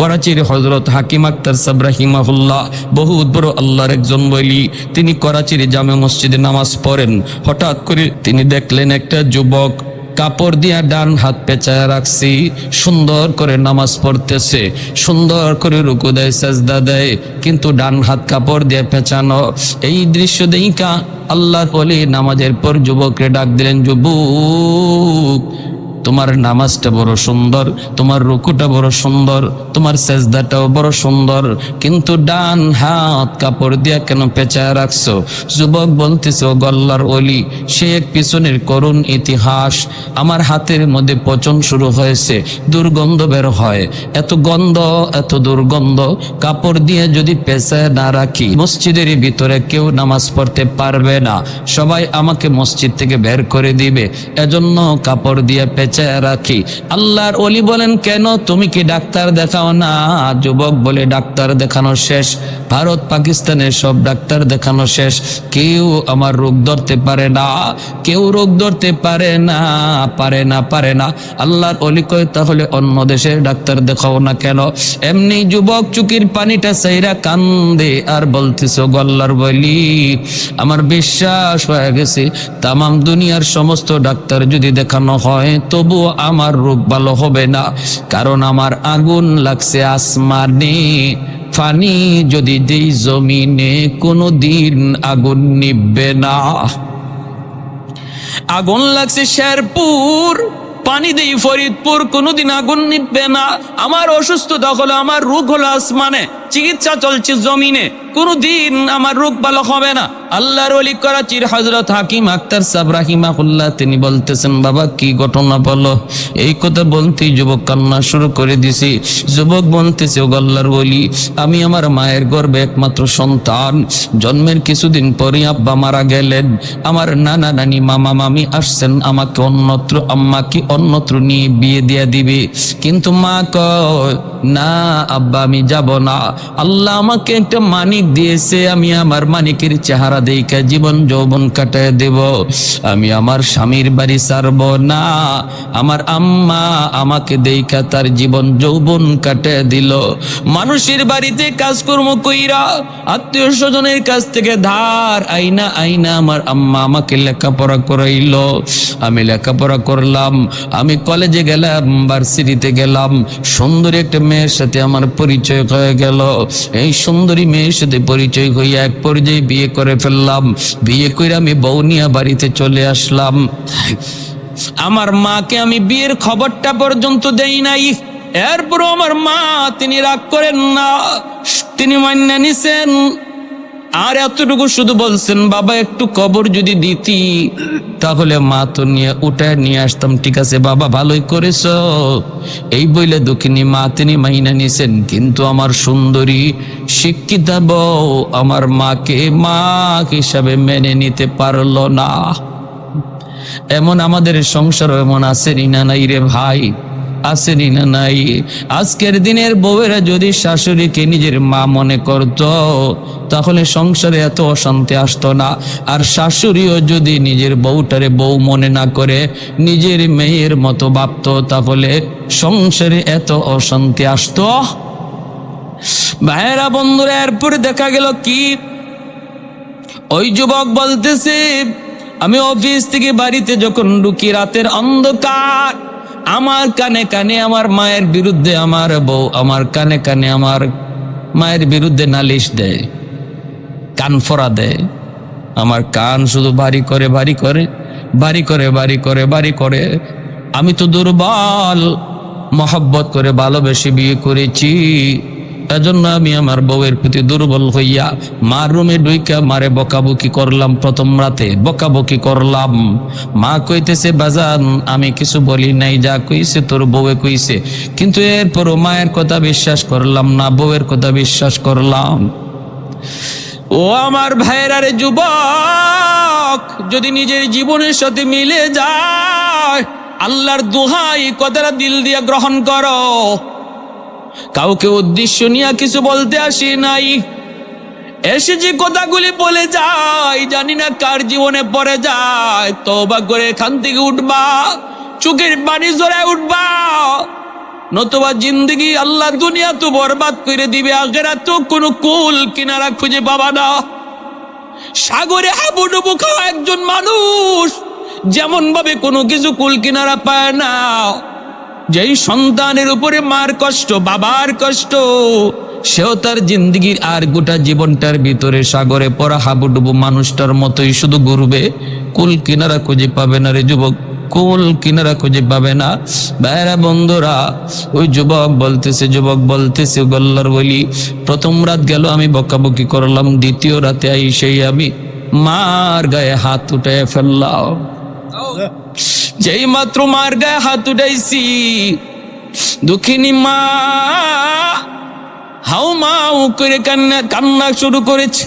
করাচির হযরত হাকিম আক্তার সাহেব রাহিমাহুল্লাহ বহুত বড় আল্লাহর একজন ওলি। তিনি করাচির জামে মসজিদে নামাজ পড়েন। হঠাৎ করে তিনি দেখলেন একটা যুবক কাপড় দিয়া ডান হাত পেঁচায় রাখছি, সুন্দর করে নামাজ পড়তেছে, সুন্দর করে রুকু দেয়, সাজদা দেয়, কিন্তু ডান হাত কাপড় দিয়ে পেঁচানো। এই দৃশ্য দেইকা আল্লাহর ওলি নামাজের পর যুবককে ডাক দিলেন, যুবক তোমার নামাজটা বড় সুন্দর, তোমার রুকুটা বড় সুন্দর, তোমার সেজদাটাও বড় সুন্দর, কিন্তু ডান হাত কাপড় দিয়া কেন পেঁচায় রাখছো? যুবক বলতেছে, ও আল্লাহর ওলি, সে এক পিছনের করুণ ইতিহাস। আমার হাতের মধ্যে পচন শুরু হয়েছে, দুর্গন্ধ বের হয়, এত গন্ধ, এত দুর্গন্ধ, কাপড় দিয়ে যদি পেঁচায় না রাখি মসজিদের ভিতরে কেউ নামাজ পড়তে পারবে না, সবাই আমাকে মসজিদ থেকে বের করে দিবে, এজন্য কাপড় দিয়ে পেঁচায় রাখি। আল্লাহর ওলি বলেন, কেন তুমি কি ডাক্তার দেখাও না? যুবক বলে, ডাক্তার দেখানো শেষ, ভারত পাকিস্তানের সব ডাক্তার দেখানো শেষ, কেউ আমার রোগ ধরতে পারে না, কেউ রোগ ধরতে পারে না, পারে না। আল্লাহর ওলি কয়, তাহলে অন্য দেশের ডাক্তার দেখাও না কেন? এমনি যুবক চুকির পানিটা সাইরা কান্দে আর বলতেছে, গো আল্লাহর ওলি, আমার বিশ্বাস হয়ে গেছে তামাম দুনিয়ার সমস্ত ডাক্তার যদি দেখানো হয় তবু আমার রোগ ভালো হবে না, কারণ আমার আগুন লাগছে আসমানে, পানি যদি দেই জমিনে কোনো দিন আগুন নিভবে না। আগুন লাগছে শেরপুর, পানি দেই ফরিদপুর, কোনোদিন আগুন নিভবে না। আমার অসুস্থতা হলো, আমার রোগ হলো আসমানে, চিকিৎসা চলছে জমিনে, কোনোদিন আমার রোগ ভালো হবে না। আল্লাহর ওলি করাচির হযরত হাকিম আক্তার সাহেব রাহিমাহুল্লাহ তিনি বলতেছেন, বাবা কি ঘটনা বলো? এই কথা বলতেই যুবক কান্না শুরু করে দিছি। যুবক বলতেছে, ও আল্লাহর ওলি, আমি আমার মায়ের গর্ভে একমাত্র সন্তান, জন্মের কিছুদিন পরে আব্বা মারা গেলেন, আমার নানা নানি মামা মামি আসছেন আমাকে অন্যত্র, আম্মাকে অন্যত্র নিয়ে বিয়ে দিয়ে দিবে, কিন্তু মা কয় না আব্বা আমি যাব না, আল্লাহ আমাকে একটা মানিক দিয়েছে, আমি আমার মানিকের চেহারা দেখা জীবন যৌবন কাটায় দেব, আমি আমার স্বামীর বাড়ি ছাড়ব না। আমার আম্মা আমাকে দেখা তার জীবন যৌবন কাটায় দিল, মানুষের বাড়িতে কাজকর্ম কইরা আত্মীয় স্বজনের কাছ থেকে ধার আইনা আইনা আমার আম্মা আমাকে লেখাপড়া করাইল, আমি লেখাপড়া করলাম, আমি কলেজে গেলাম, ভার্সিটিতে গেলাম, সুন্দরী একটা মেয়ের সাথে আমার পরিচয় হয়ে গেল, এই সুন্দরী মেয়ের সাথে পরিচয় হইয়া এক পর্যায়ে বিয়ে করে ফেললাম, বিয়ে করে আমি বউ নিয়ে বাড়িতে চলে আসলাম। আমার মাকে আমি বিয়ের খবরটা পর্যন্ত দেই নাই, এরপরও আমার মা তিনি রাগ করেন না, তিনি মান্না নিছেন, আর এতটুকু শুধু বলছেন, বাবা একটু কবর যদি দিতি তাহলে মা তো উঠায় নিয়ে আসতাম। ঠিক আছে বাবা, ভালোই করেছ, এই বইলে দুঃখিনী মা তিনি মাইনা নিছেন, কিন্তু আমার সুন্দরী শিক্ষিতা বউ আমার মাকে মা হিসাবে মেনে নিতে পারলো না। এমন আমাদের সংসার এমন আসেনি না নাই রে ভাই, আসেনি না নাই? আজকের দিনের বউয়েরা যদি শাশুড়িকে নিজের মা মনে করত তাহলে সংসারে এত অশান্তি আসতো না, আর শাশুড়িও যদি নিজের বউটারে বউ মনে না করে নিজের মেয়ের মতো ভাবতো তাহলে সংসারে এত অশান্তি আসতো। ভাইয়েরা বন্ধুরা, এরপরে দেখা গেল কি, ওই যুবক বলতেছে, আমি অফিস থেকে বাড়িতে যখন ঢুকি রাতের অন্ধকার, আমার কানে কানে আমার মায়ের বিরুদ্ধে আমার বউ আমার কানে কানে আমার মায়ের বিরুদ্ধে নালিশ দেয়, কান ফোড়া দেয়, আমার কান শুধু ভারী করে ভারী করে ভারী করে ভারী করে ভারী করে। আমি তো দুর্বল, মহব্বত করে ভালোবেসে বিয়ে করেছি, এজন্য আমি আমার বউয়ের প্রতি দুর্বল হইয়া মার রুমে ঢুইকা মারে বকাবকি করলাম, প্রথম রাতে বকাবকি করলাম। মা কইতেছে, বাজান আমি কিছু বলি নাই, যা কইছে তোর বউয়ে কইছে, কিন্তু এরপরও মায়ের কথা বিশ্বাস করলাম না, বউয়ের কথা বিশ্বাস করলাম। ও আমার ভাইয়েরা রে যুবক, যদি নিজের জীবনের সাথে মিলে যায় আল্লাহর দোহাই কথাটা দিল দিয়া গ্রহণ করো। কাউকে উদ্দেশ্য নিয়ে কিছু বলতে আসি নাই, এসে যে কথাগুলি বলে যায় জানি না কার জীবনে পড়ে যায়, তওবা করে এখান থেকে উঠবা, চোখের পানি জড়ায় উঠবা, নতুবা জিন্দগি আল্লাহ দুনিয়া তো বরবাদ করে দিবে, আখিরাত তো কোনো কুল কিনারা খুঁজে পাবা না। সাগরে হাবুডুবু খাওয়া একজন মানুষ যেমন ভাবে কোনো কিছু কুল কিনারা পায় না, যেই সন্তানের উপরে মার কষ্ট, বাবার কষ্ট, সেও তার জিন্দগির আর গোটা জীবনটার ভিতরে সাগরে পড়া হাবুডুবু মানুষটার মতোই শুধু ঘুরবে, কুল কিনারা খুঁজে পাবে না রে যুবক, কুল কিনারা খুঁজে পাবে না। ভাইরা বন্ধুরা, ওই যুবক বলতেছে গল্লার বলি, প্রথম রাত গেল আমি বকাবকি করলাম, দ্বিতীয় রাতে সেই আমি মার গায়ে হাত উঠে ফেললাম। যেই মাত্র মার গায়ে হাত উঠাইছি, দুঃখিনী মা হাউ মাউ করে কান্না শুরু করেছে,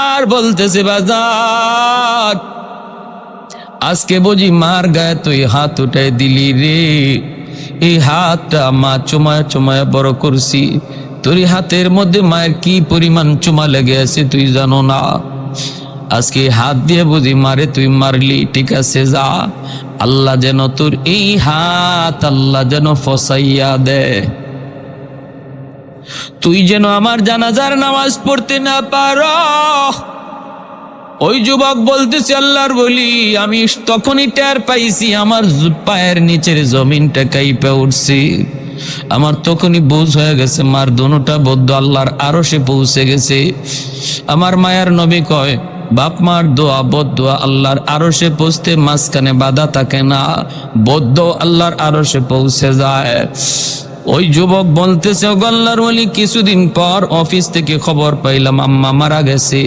আর বলতেছে বাজার আজকে বুঝি মার গায়ে তুই হাত উঠাই দিলি রে, এই হাতটা মা চুমায় চুমায় বড় করছি, তোর হাতের মধ্যে মায়ের কি পরিমাণ চুমা লেগে আছে তুই জানো না, আজকে হাত দিয়ে বুঝি মারে তুই মারলি, ঠিক আছে যা, আল্লাহ যেন তোর এই হাত আল্লাহ যেন ফসাইয়া দে, তুই যেন আমার জানাজার নামাজ পড়তে না পারো। ওই যুবক বলতেছে আল্লাহর বলি, আমি তখনই টের পাইছি আমার পায়ের নিচের জমিনটা কাইপে উঠছি, আমার তখনই বুঝ হয়ে গেছে মার দোনোটা বদ্ধ আল্লাহর আরশে পৌঁছে গেছে। আমার মায়ার নবী কয়, বাপ মার দোয়া বদদোয়া আল্লাহর আরশে পৌঁছতে মাঝখানে বাধা থাকে না, বদ্ধ আল্লাহর আরশে পৌঁছে যায়। ওই যুবক বলতেছে, আল্লাহর ওলি কিছুদিন পর অফিস থেকে খবর পাইলাম আম্মা মারা গেছে,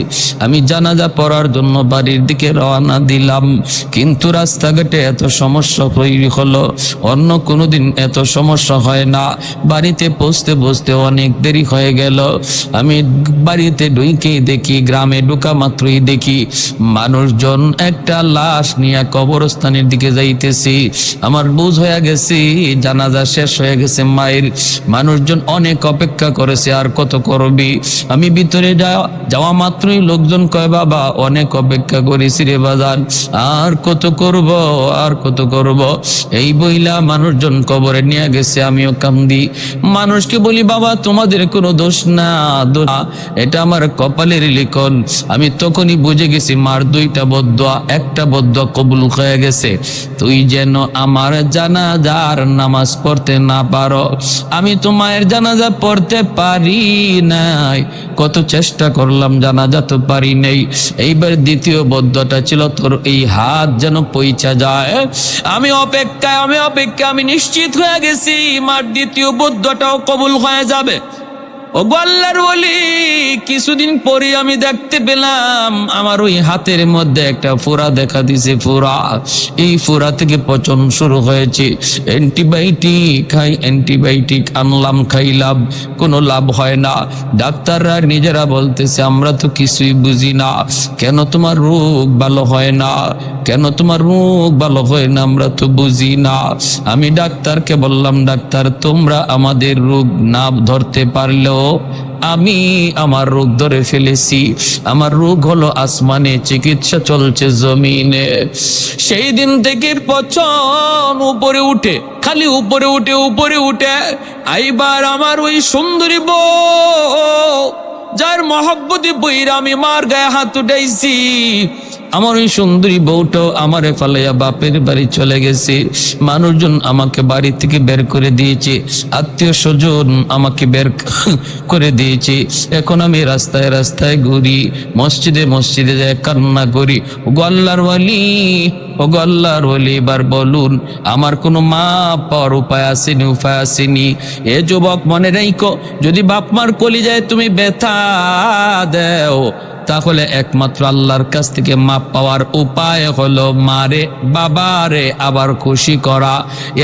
আমি জানাজা পড়ার জন্য বাড়ির দিকে রওনা দিলাম, কিন্তু রাস্তাঘাটে এত সমস্যা তৈরি হলো, অন্য কোনোদিন এত সমস্যা হয় না, বাড়িতে পৌঁছতে অনেক দেরি হয়ে গেল। আমি বাড়িতে ঢুকেই দেখি, গ্রামে ঢোকা মাত্রই দেখি মানুষজন একটা লাশ নিয়ে কবরস্থানের দিকে যাইতেছি। আমার বুঝ হয়ে গেছে জানাজা শেষ হয়ে গেছে, মানুষজন অনেক অপেক্ষা করেছে, আর কত করবি। আমি ভিতরে যাওয়া মাত্রই লোকজন কয়, বাবা অনেক অপেক্ষা করেছি রে বাজান, আর কত করব আর কত করব। এই বইলা মানুষজন কবরে নিয়ে গেছে, আমিও কান্দি। মানুষকে বলি, বাবা তোমাদের কোনো দোষ না, এটা আমার কপালের লিখন। আমি তখনই বুঝে গেছি মার দুইটা বদদোয়া, একটা বদদোয়া কবুল হয়ে গেছে, তুই যেন আমার জানাজার নামাজ পড়তে না পারো। আমি তো মায়ের জানাজা পড়তে পারি নাই, কত চেষ্টা করলাম জানাজা তো পারি নাই। এইবার দ্বিতীয় বদ্ধটা ছিল, তোর এই হাত যেন পৌঁছা যায়। আমি অপেক্ষায় আমি নিশ্চিত হয়ে গেছি মার দ্বিতীয় বদ্ধটাও কবুল হয়ে যাবে। ও আল্লাহর ওলি, কিছুদিন পরে আমি দেখতে পেলাম আমার ওই হাতের মধ্যে একটা ফোড়া দেখা দিছে, ফোড়া। এই ফোড়া থেকে পচন শুরু হয়েছে। অ্যান্টিবায়োটিক আনলাম, খাইলাম, কোনো লাভ হয় না। ডাক্তাররা নিজেরা বলতেছে, আমরা তো কিছুই বুঝি না, কেন তোমার রোগ ভালো হয় না, আমরা তো বুঝি না। আমি ডাক্তারকে বললাম, ডাক্তার তোমরা আমাদের রোগ না ধরতে পারলেও আমি আমার রোগ ধরে ফেলেছি। আমার রোগ হলো আসমানে, চিকিৎসা চলছে জমিনে। সেই দিন থেকে পচন উপরে উঠে, খালি উপরে উঠে। এইবার আমার ওই সুন্দরী বউ, যার মহব্বতে বইরা আমি মার গায়ে হাত উঠাইছি, আমার ওই সুন্দরী বউটাও আমারে ফালাইয়া বাপের বাড়ি চলে গেছে। মানুষজন আমাকে বাড়ি থেকে বের করে দিয়েছে, আত্মীয় স্বজন আমাকে বের করে দিয়েছে। এখন আমি রাস্তায় রাস্তায় ঘুরি, মসজিদে যায় কান্না করি। ওগো আল্লাহর ওলি, এবার বলুন আমার কোনো মা পাওয়ার উপায় আসেনি? এ যুবক মনে রাখো, যদি বাপ মার কলিজায় তুমি ব্যথা দেও, তাহলে একমাত্র আল্লাহর কাছ থেকে মাপ পাওয়ার উপায় হলো মারে বাবারে আবার খুশি করা।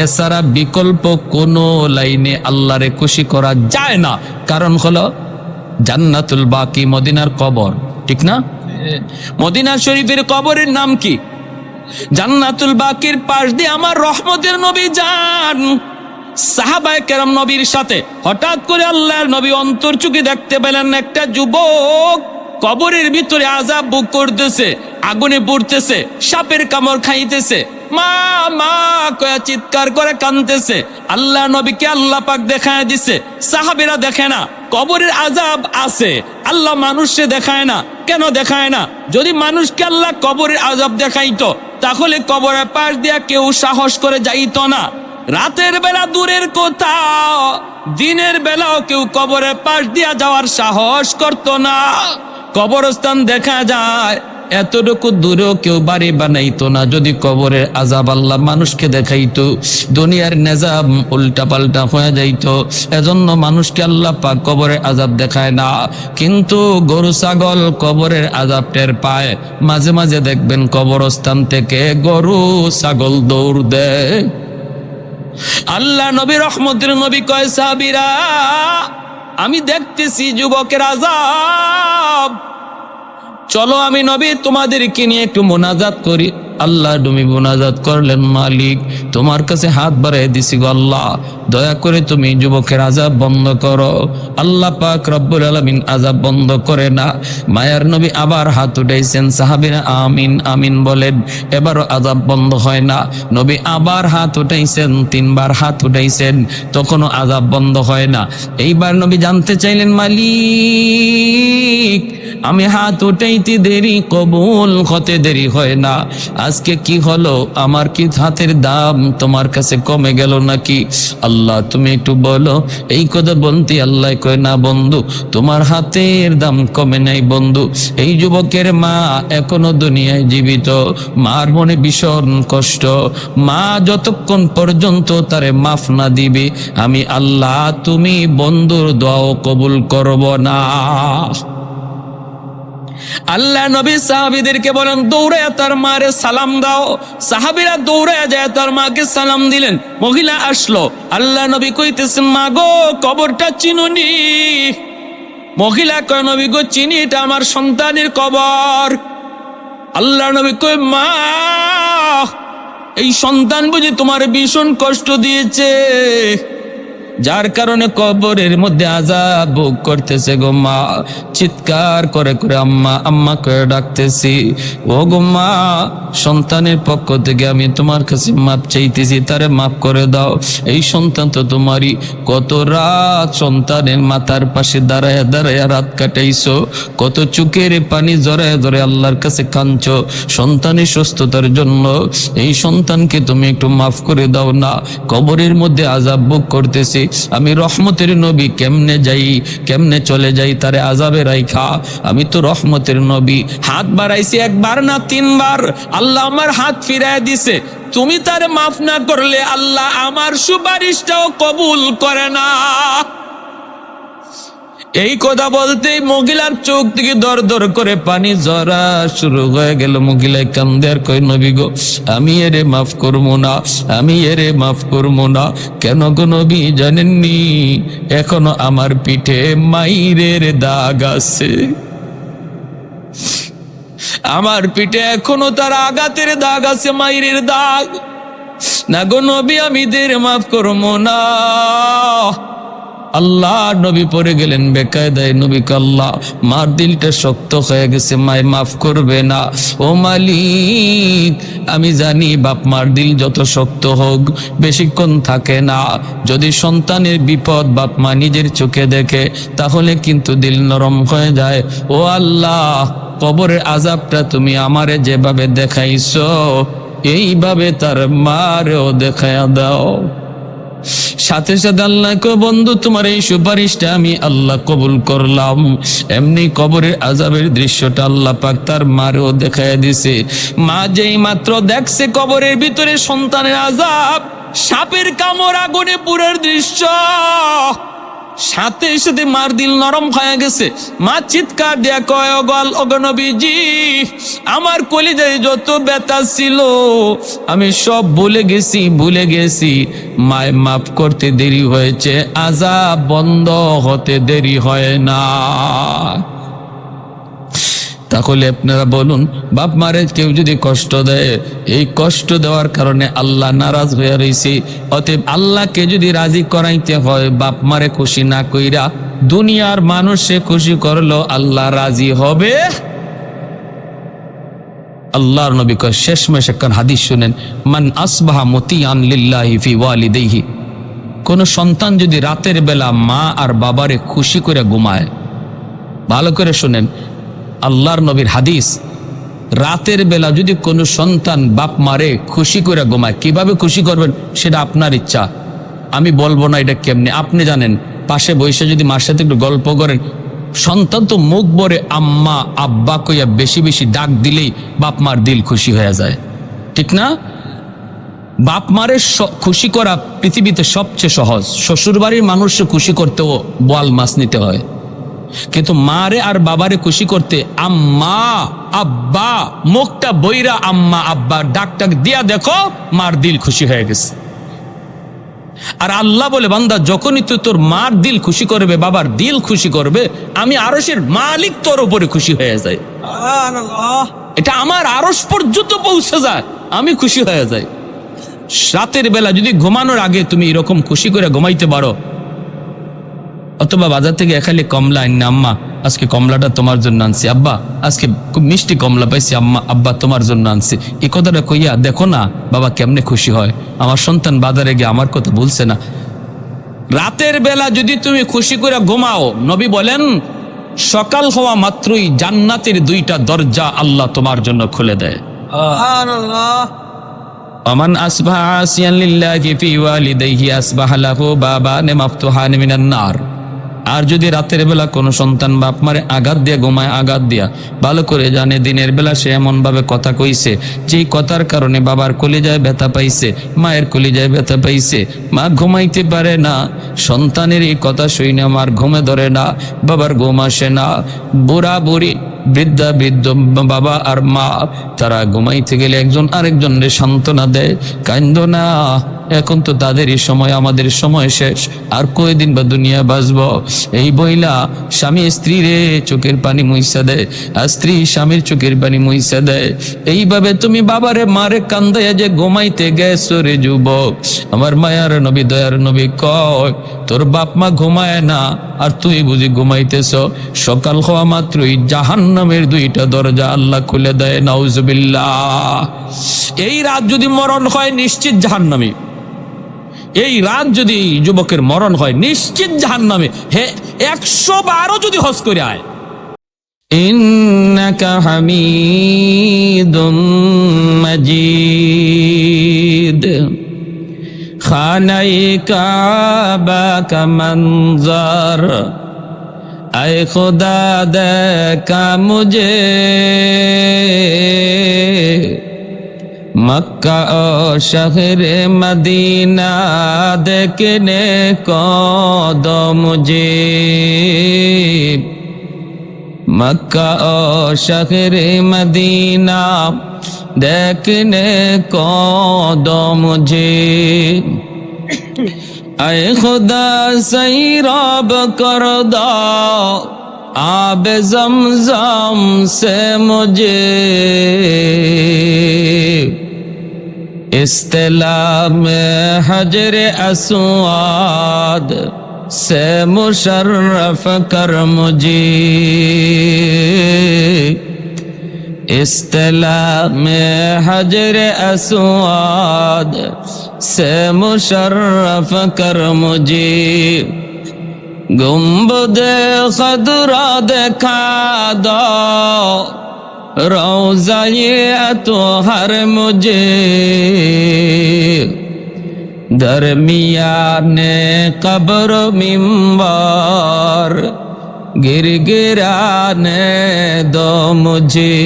এছাড়া বিকল্প কোনো লাইনে আল্লাহরে খুশি করা যায় না। কারণ হলো জান্নাতুল বাকি, মদিনার কবর, ঠিক না? মদিনা শরীফের কবরের নাম কি? জান্নাতুল বাকির পাশ দিয়ে আমার রহমতের নবী যান। সাহাবায়ে কেরাম নবীর সাথে হঠাৎ করে আল্লাহর নবী অন্তর চোখে দেখতে পেলেন একটা যুবক কবরের ভিতরে আযাব ভোগ করতেছে, আগুনে পুড়তেছে, সাপের কামড় খাইতেছে। মা মা কয়া চিৎকার করে কাঁদতেছে। আল্লাহ নবীকে আল্লাহ পাক দেখায় দিছে, সাহাবীরা দেখে না। কবরের আযাব আছে, আল্লাহ মানুষকে দেখায় না। কেন দেখায় না? যদি মানুষকে আল্লাহ কবরের আযাব দেখাইতো তাহলে কবরের পাশ দিয়া কেউ সাহস করে যাইতো না। রাতের বেলা দূরের কথা, দিনের বেলাও কেউ কবরের পাশ দিয়া যাওয়ার সাহস করতো না। কবরস্থান দেখা যায়, এতটুকু দূরেও কেউ বাড়ি বানাইতো না। যদি কবরের আযাব আল্লাহ মানুষকে দেখাইতো, দুনিয়ার নিজাম উল্টা পাল্টা হয়ে যাইতো। এজন্য মানুষকে আল্লাহ পাক কবরের আযাব দেখায় না। কিন্তু গরু ছাগল কবরের আযাব টের পায়। মাঝে মাঝে দেখবেন কবরস্থান থেকে গরু ছাগল দৌড় দেয়। আল্লাহ নবী রহমতের নবী কয়, সাহাবীরা আমি দেখতেছি যুবকের আযাব, চলো আমি নবী তোমাদেরকে নিয়ে একটু মোনাজাত করি। আল্লাহ নবী মোনাজাত করলেন, মালিক তোমার কাছে হাত বাড়াই দিছি গো আল্লাহ, দয়া করে তুমি যুবকের আযাব বন্ধ করো। আল্লাহ পাক রব্বুল আলামিন আযাব বন্ধ করে না। মায়ার নবী আবার হাত উঠাইছেন, সাহাবীরা আমিন আমিন বলেন। এবারও আযাব বন্ধ হয় না। নবী আবার হাত উঠাইছেন, 3 বার হাত উঠাইছেন, তখনও আযাব বন্ধ হয় না। এইবার নবী জানতে চাইলেন, মালিক আমি হাত উঠাইতে দেরি, কবুল হতে দেরি হয় না, আজকে কি হলো? আমার কি হাতের দাম তোমার কাছে কমে গেল নাকি? আল্লাহ তুমি একটু বলো। এই কথা বলতে আল্লাহ কয়, না বন্ধু, তোমার হাতের দাম কমে নাই বন্ধু। এই যুবকের মা এখনো দুনিয়ায় জীবিত, মার মনে ভীষণ কষ্ট। মা যতক্ষণ পর্যন্ত তারে মাফ না দিবে, আমি আল্লাহ তুমি বন্ধুর দোয়াও কবুল করব না। আল্লাহ নবী সাহাবীদেরকে বলেন, দৌড়ায় তার মারে সালাম দাও। সাহাবীরা দৌড়ায় যায় তার মাকে সালাম দিলেন। মহিলা আসলো, আল্লাহ নবী কইতেছেন, মা গো কবরটা চিনুনি? মহিলা কয়, নবী গো চিনি, এটা আমার সন্তানের কবর। আল্লাহ নবী কয়, মা এই সন্তান বুঝি তোমার ভীষণ কষ্ট দিয়েছে, যার কারণে কবরের মধ্যে আযাব ভোগ করতেছে গো মা। চিৎকার করে করে আম্মা আম্মা করে ডাকতেছি। ও গো মা, সন্তানের পক্ষ থেকে আমি তোমার কাছে মাপ চাইতেছি, তারে মাফ করে দাও। এই সন্তান তো তোমারই। কত রাত সন্তানের মাথার পাশে দাঁড়ায় দাঁড়ায় রাত কাটাইছো, কত চোখের পানি জড়ায় ধরে আল্লাহর কাছে কাঁদছো সন্তানের সুস্থতার জন্য। এই সন্তানকে তুমি একটু মাফ করে দাও না, কবরের মধ্যে আযাব ভোগ করতেছি। আমি রহমতের নবী, কেমনে যাই, কেমনে চলে যাই তারে আযাবে রাইখা? আমি তো রহমতের নবী। হাত বাড়াইছি 1 বার না 3 বার, আল্লাহ আমার হাত ফিরায় দিছে। তুমি তারে মাফ না করলে আল্লাহ আমার সুপারিশটাও কবুল করে না। এই কথা বলতেই মহিলার চোখ থেকে দর দর করে পানি ঝরা শুরু হয়ে গেল। মহিলায় কান্দে আর কই, নবী গো আমি এরে মাফ করবো না, আমি এরে মাফ করবো না। কেন গো নবী জানেননি? এখনো আমার পিঠে মাইরের দাগ আছে, আমার পিঠে এখনো তার আঘাতের দাগ আছে, মাইরের দাগ। না গো নবী আমি দের মাফ করবো না। আল্লাহ নবী পড়ে গেলেন বেকায়দায়। নবীকে আল্লাহ, মার দিলটা শক্ত হয়ে গেছে, মায় মাফ করবে না। ও মালিক আমি জানি বাপ মার দিল যত শক্ত হোক বেশিক্ষণ থাকে না। যদি সন্তানের বিপদ বাপ মা নিজের চোখে দেখে তাহলে কিন্তু দিল নরম হয়ে যায়। ও আল্লাহ কবরের আযাবটা তুমি আমারে যেভাবে দেখাইছো এইভাবে তার মারেও দেখায়া দাও। সাথে সাথে আল্লাহ কো, বন্ধু তোমার এই সুপারিশটা আমি আল্লাহ কবুল করলাম। এমনি কবরের আযাবের দৃশ্যটা আল্লাহ পাক তার মারেও দেখায় দিছে। মা যেই মাত্র দেখছে কবরের ভিতরে সন্তানের আযাব, সাপের কামড়, আগুনে পুরের দৃশ্য, সাথে সাথে মার দিল নরম হয়ে গেছে। মা চিৎকার দিয়া কয়, ওগো নবীজি আমার কলিজায় যত ব্যথা ছিল আমি সব ভুলে গেছি। মায় মাফ করতে দেরি হয়েছে, আযাব বন্ধ হতে দেরি হয় না। তাহলে আপনারা বলুন, বাপ মারে কেউ যদি কষ্ট দেয়, এই কষ্ট দেওয়ার কারণে আল্লাহ নারাজ হয়ে রয়েছে। অতএব আল্লাহকে যদি রাজি করাইতে হয়, বাপ মারে খুশি না কইরা দুনিয়ার মানুষে খুশি করলো আল্লাহ রাজি হবে আল্লাহর নবী কয় শেষমেশ একখান হাদিস শুনেন, মান আসবাহা মুতিয়ান লিল্লাহি ফি ওয়ালিদাইহি, কোন সন্তান যদি রাতের বেলা মা আর বাবারে খুশি করে ঘুমায়, ভালো করে শুনেন আল্লাহর নবীর হাদিস, রাতের বেলা যদি কোনো সন্তান বাপ মারে খুশি করে ঘুমায়, কিভাবে খুশি করবেন সেটা আপনার ইচ্ছা, আমি বলবো না এটা কেমনে, আপনি জানেন। পাশে বসে যদি মার সাথে একটু গল্প করেন, সন্তান তো মুখ ভরে আম্মা আব্বা কইয়া বেশি বেশি ডাক দিলেই বাপ মার দিল খুশি হয়ে যায়, ঠিক না? বাপ মারে খুশি করা পৃথিবীতে সবচেয়ে সহজ। শ্বশুর বাড়ির মানুষকে খুশি করতেও বোয়াল মাছ নিতে হয়, কিন্তু মারে আর বাবারে খুশি করতে আম্মা আব্বা, মুখটা বইরা আম্মা আব্বা ডাক ডাক দিয়া দেখো মার দিল খুশি হয়ে গেছে। আর আল্লাহ বলে, বান্দা যখনই তুই তোর মার দিল খুশি করবে, বাবার দিল খুশি করবে, আমি আরশের মালিক তোর উপরে খুশি হয়ে যায়। এটা আমার আরশ পর্যন্ত পৌঁছে যায়, আমি খুশি হয়ে যাই। রাতের বেলা যদি ঘুমানোর আগে তুমি এরকম খুশি করে ঘুমাইতে পারো, অথবা বাজার থেকে এখালি কমলা আইন, আম্মা আজকে কমলাটা তোমার জন্য আনছি, আব্বা আজকে খুব মিষ্টি কমলা পাইছি, আম্মা আব্বা তোমার জন্য আনছি, এই কথাটা কইয়া দেখো না বাবা কেমনে খুশি হয়, আমার সন্তান বাজারে গিয়ে আমার কথা বলছে না। রাতের বেলা যদি তুমি খুশি করে ঘুমাও, নবী বলেন সকাল হওয়া মাত্রই জান্নাতের দুইটা দরজা আল্লাহ তোমার জন্য খুলে দেয়। আমান আসবাহা আসিয়ান লিল্লাহি ফি ওয়ালিদাইহি আসবাহা লাহু বাবান মাফতুহান মিনান নার। আর যদি রাতের বেলা কোনো সন্তান বাপ মারে আঘাত দিয়া ঘুমায়, আঘাত দিয়া, ভালো করে জানে দিনের বেলা সে এমন ভাবে কথা কইছে যেই কথার কারণে বাবার কলিজায় ব্যথা পাইছে, মায়ের কলিজায় ব্যথা পাইছে, মা ঘুমাইতে পারে না, সন্তানের এই কথা শুনে মার ঘুমে ধরে না, বাবার ঘুম আসে না, বুড়া বুড়ি বৃদ্ধা বৃদ্ধ বাবা আর মা তারা ঘুমাইতে গেলে একজন আরেকজনের সান্ত্বনা দেয়, কান্দো না, এখন তো তাদেরই সময়, আমাদের সময় শেষ, আর কয়দিন বা দুনিয়া বাঁচব। এই বইলা স্বামী স্ত্রীরে চোখের পানি মুইসা দেয়, আর স্ত্রী স্বামীর চোখের পানি মুইসা দেয়। এইভাবে তুমি বাবারে মারে কান্দাইয়া যে ঘুমাইতে গেছো রে যুবক, আমার মায়ার নবী দয়ার নবী কয় তোর বাপ মা ঘুমায় না আর তুই বুঝি ঘুমাইতেছ, সকাল হওয়া মাত্রই জাহান্নামের দুইটা দরজা আল্লাহ খুলে দেয়। নাউজুবিল্লাহ। এই রাত যদি মরণ হয় নিশ্চিত জাহান্নামী, এই রাত যদি যুবকের মরণ হয় নিশ্চিত জাহান্নামে। হে 112 যদি হজ করে আয়। ইন্নাকা হামিদুম মাজিদ খানায়ে কাবা কা মঞ্জর আয়ে খুদা দেখা মুঝে मक्का और शहरे मदीना देखने को दो मुझे, मक्का और शहरे मदीना देखने को दो मुझे, ऐ खुदा सैराब कर दो आब ज़मज़म से मुझे, इस्तिलाम हजर अस्वाद से मुशर्रफ कर मुझे, इस्तिलाम हजर अस्वाद से मुशर्रफ कर मुझे, गुंबद खदरा दिखा दो रोज़ाए अतहर मुझे, दरमियाने कब्र मिंबर गिरगिराने दो मुझे,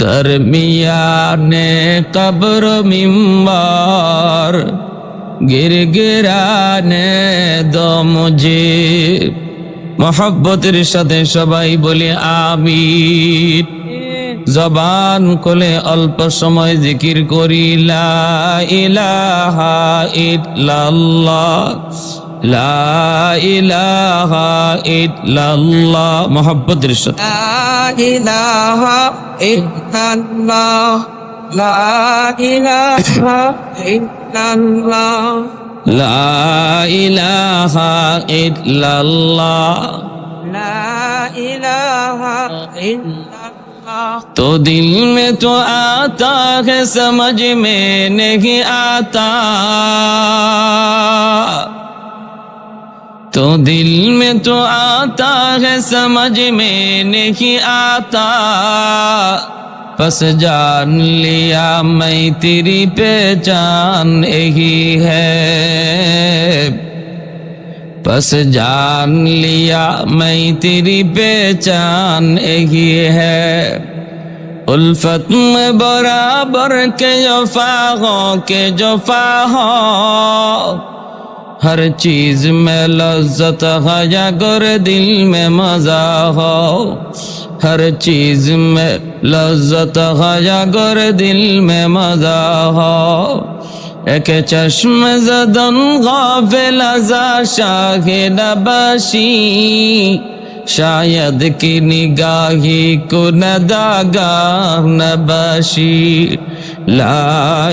दरमियाने कब्र मिंबर गिरगिराने दो मुझे। मोहब्बतेर साथे सबाई बोले आमीन। जबान खोले अल्प समय जिकिर करी ला इलाहा इल्लाल्लाह, ला इलाहा इल्लाल्लाह। मोहब्बतेर साथे ला इलाहा इल्लाल्लाह, ला इलाहा इल्लाल्लाह, ला इलाहा इल्लाल्लाह, ला इलाहा इल्लाल्लाह। तो दिल में तो आता है समझ में नहीं आता, तो दिल में तो आता है समझ में नहीं आता, बस जान लिया मैं तेरी पहचान यही है, बस जान लिया मैं तेरी पहचान यही है। उल्फत में बराबर के जफा हो के जफा हो, हर चीज में लज्जत है अगर दिल में मजा हो, हर चीज में लज्जत है अगर दिल में मजा हो। एक चश्म ज़दन गाफिल अज़ा शाहे नबाशी, शायद की निगाही को नदागाह नबाशी। ला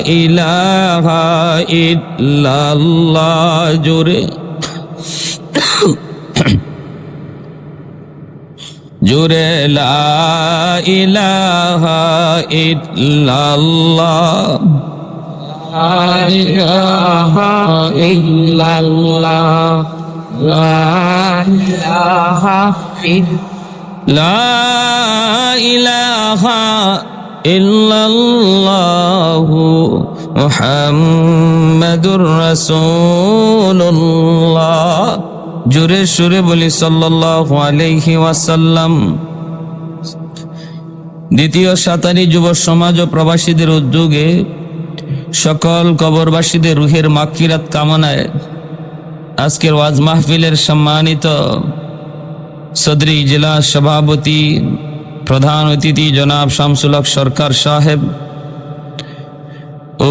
इलाहा इल्लल्लाह जुरे जुरे ला इलाहा इल्लल्लाह, ला इलाहा इल्लल्लाह, ला इलाहा इल्लल्लाह मुहम्मदुर रसूलुल्लाह। জোরে সুরে বলি সাল্লাল্লাহু আলাইহি ওয়াসাল্লাম। দ্বিতীয় সাতারি যুব সমাজ ও প্রবাসীদের উদ্যোগে সকল কবরবাসীদের রুহের মাগফিরাত কামনায় আজকের ওয়াজ মাহফিলের সম্মানিত সদরি জেলা সভাপতি প্রধান অতিথি জনাব শামসুল হক সরকার সাহেব,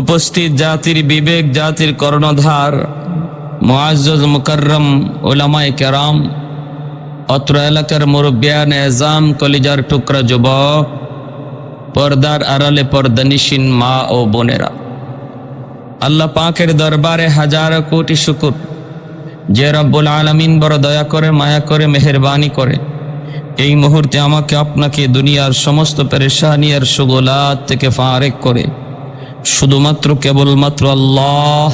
উপস্থিত জাতির বিবেক, জাতির কর্ণধার মুআজ্জজ মুকাররম উলামায়ে কেরাম, অত্র এলাকার মুরব্বিয়ান এজাম, কলিজার টুকরা যুবক, পর্দার আড়ালে পর্দানিশীন মা ও বোনেরা, আল্লাহ পাকের দরবারে হাজারো কোটি শুকর যে রব্বুল আলামিন বড় দয়া করে, মায়া করে, মেহেরবানি করে এই মুহূর্তে আমাকে আপনাকে দুনিয়ার সমস্ত পেরেশানি আর সুগলাত থেকে ফারেক করে শুধুমাত্র কেবলমাত্র আল্লাহ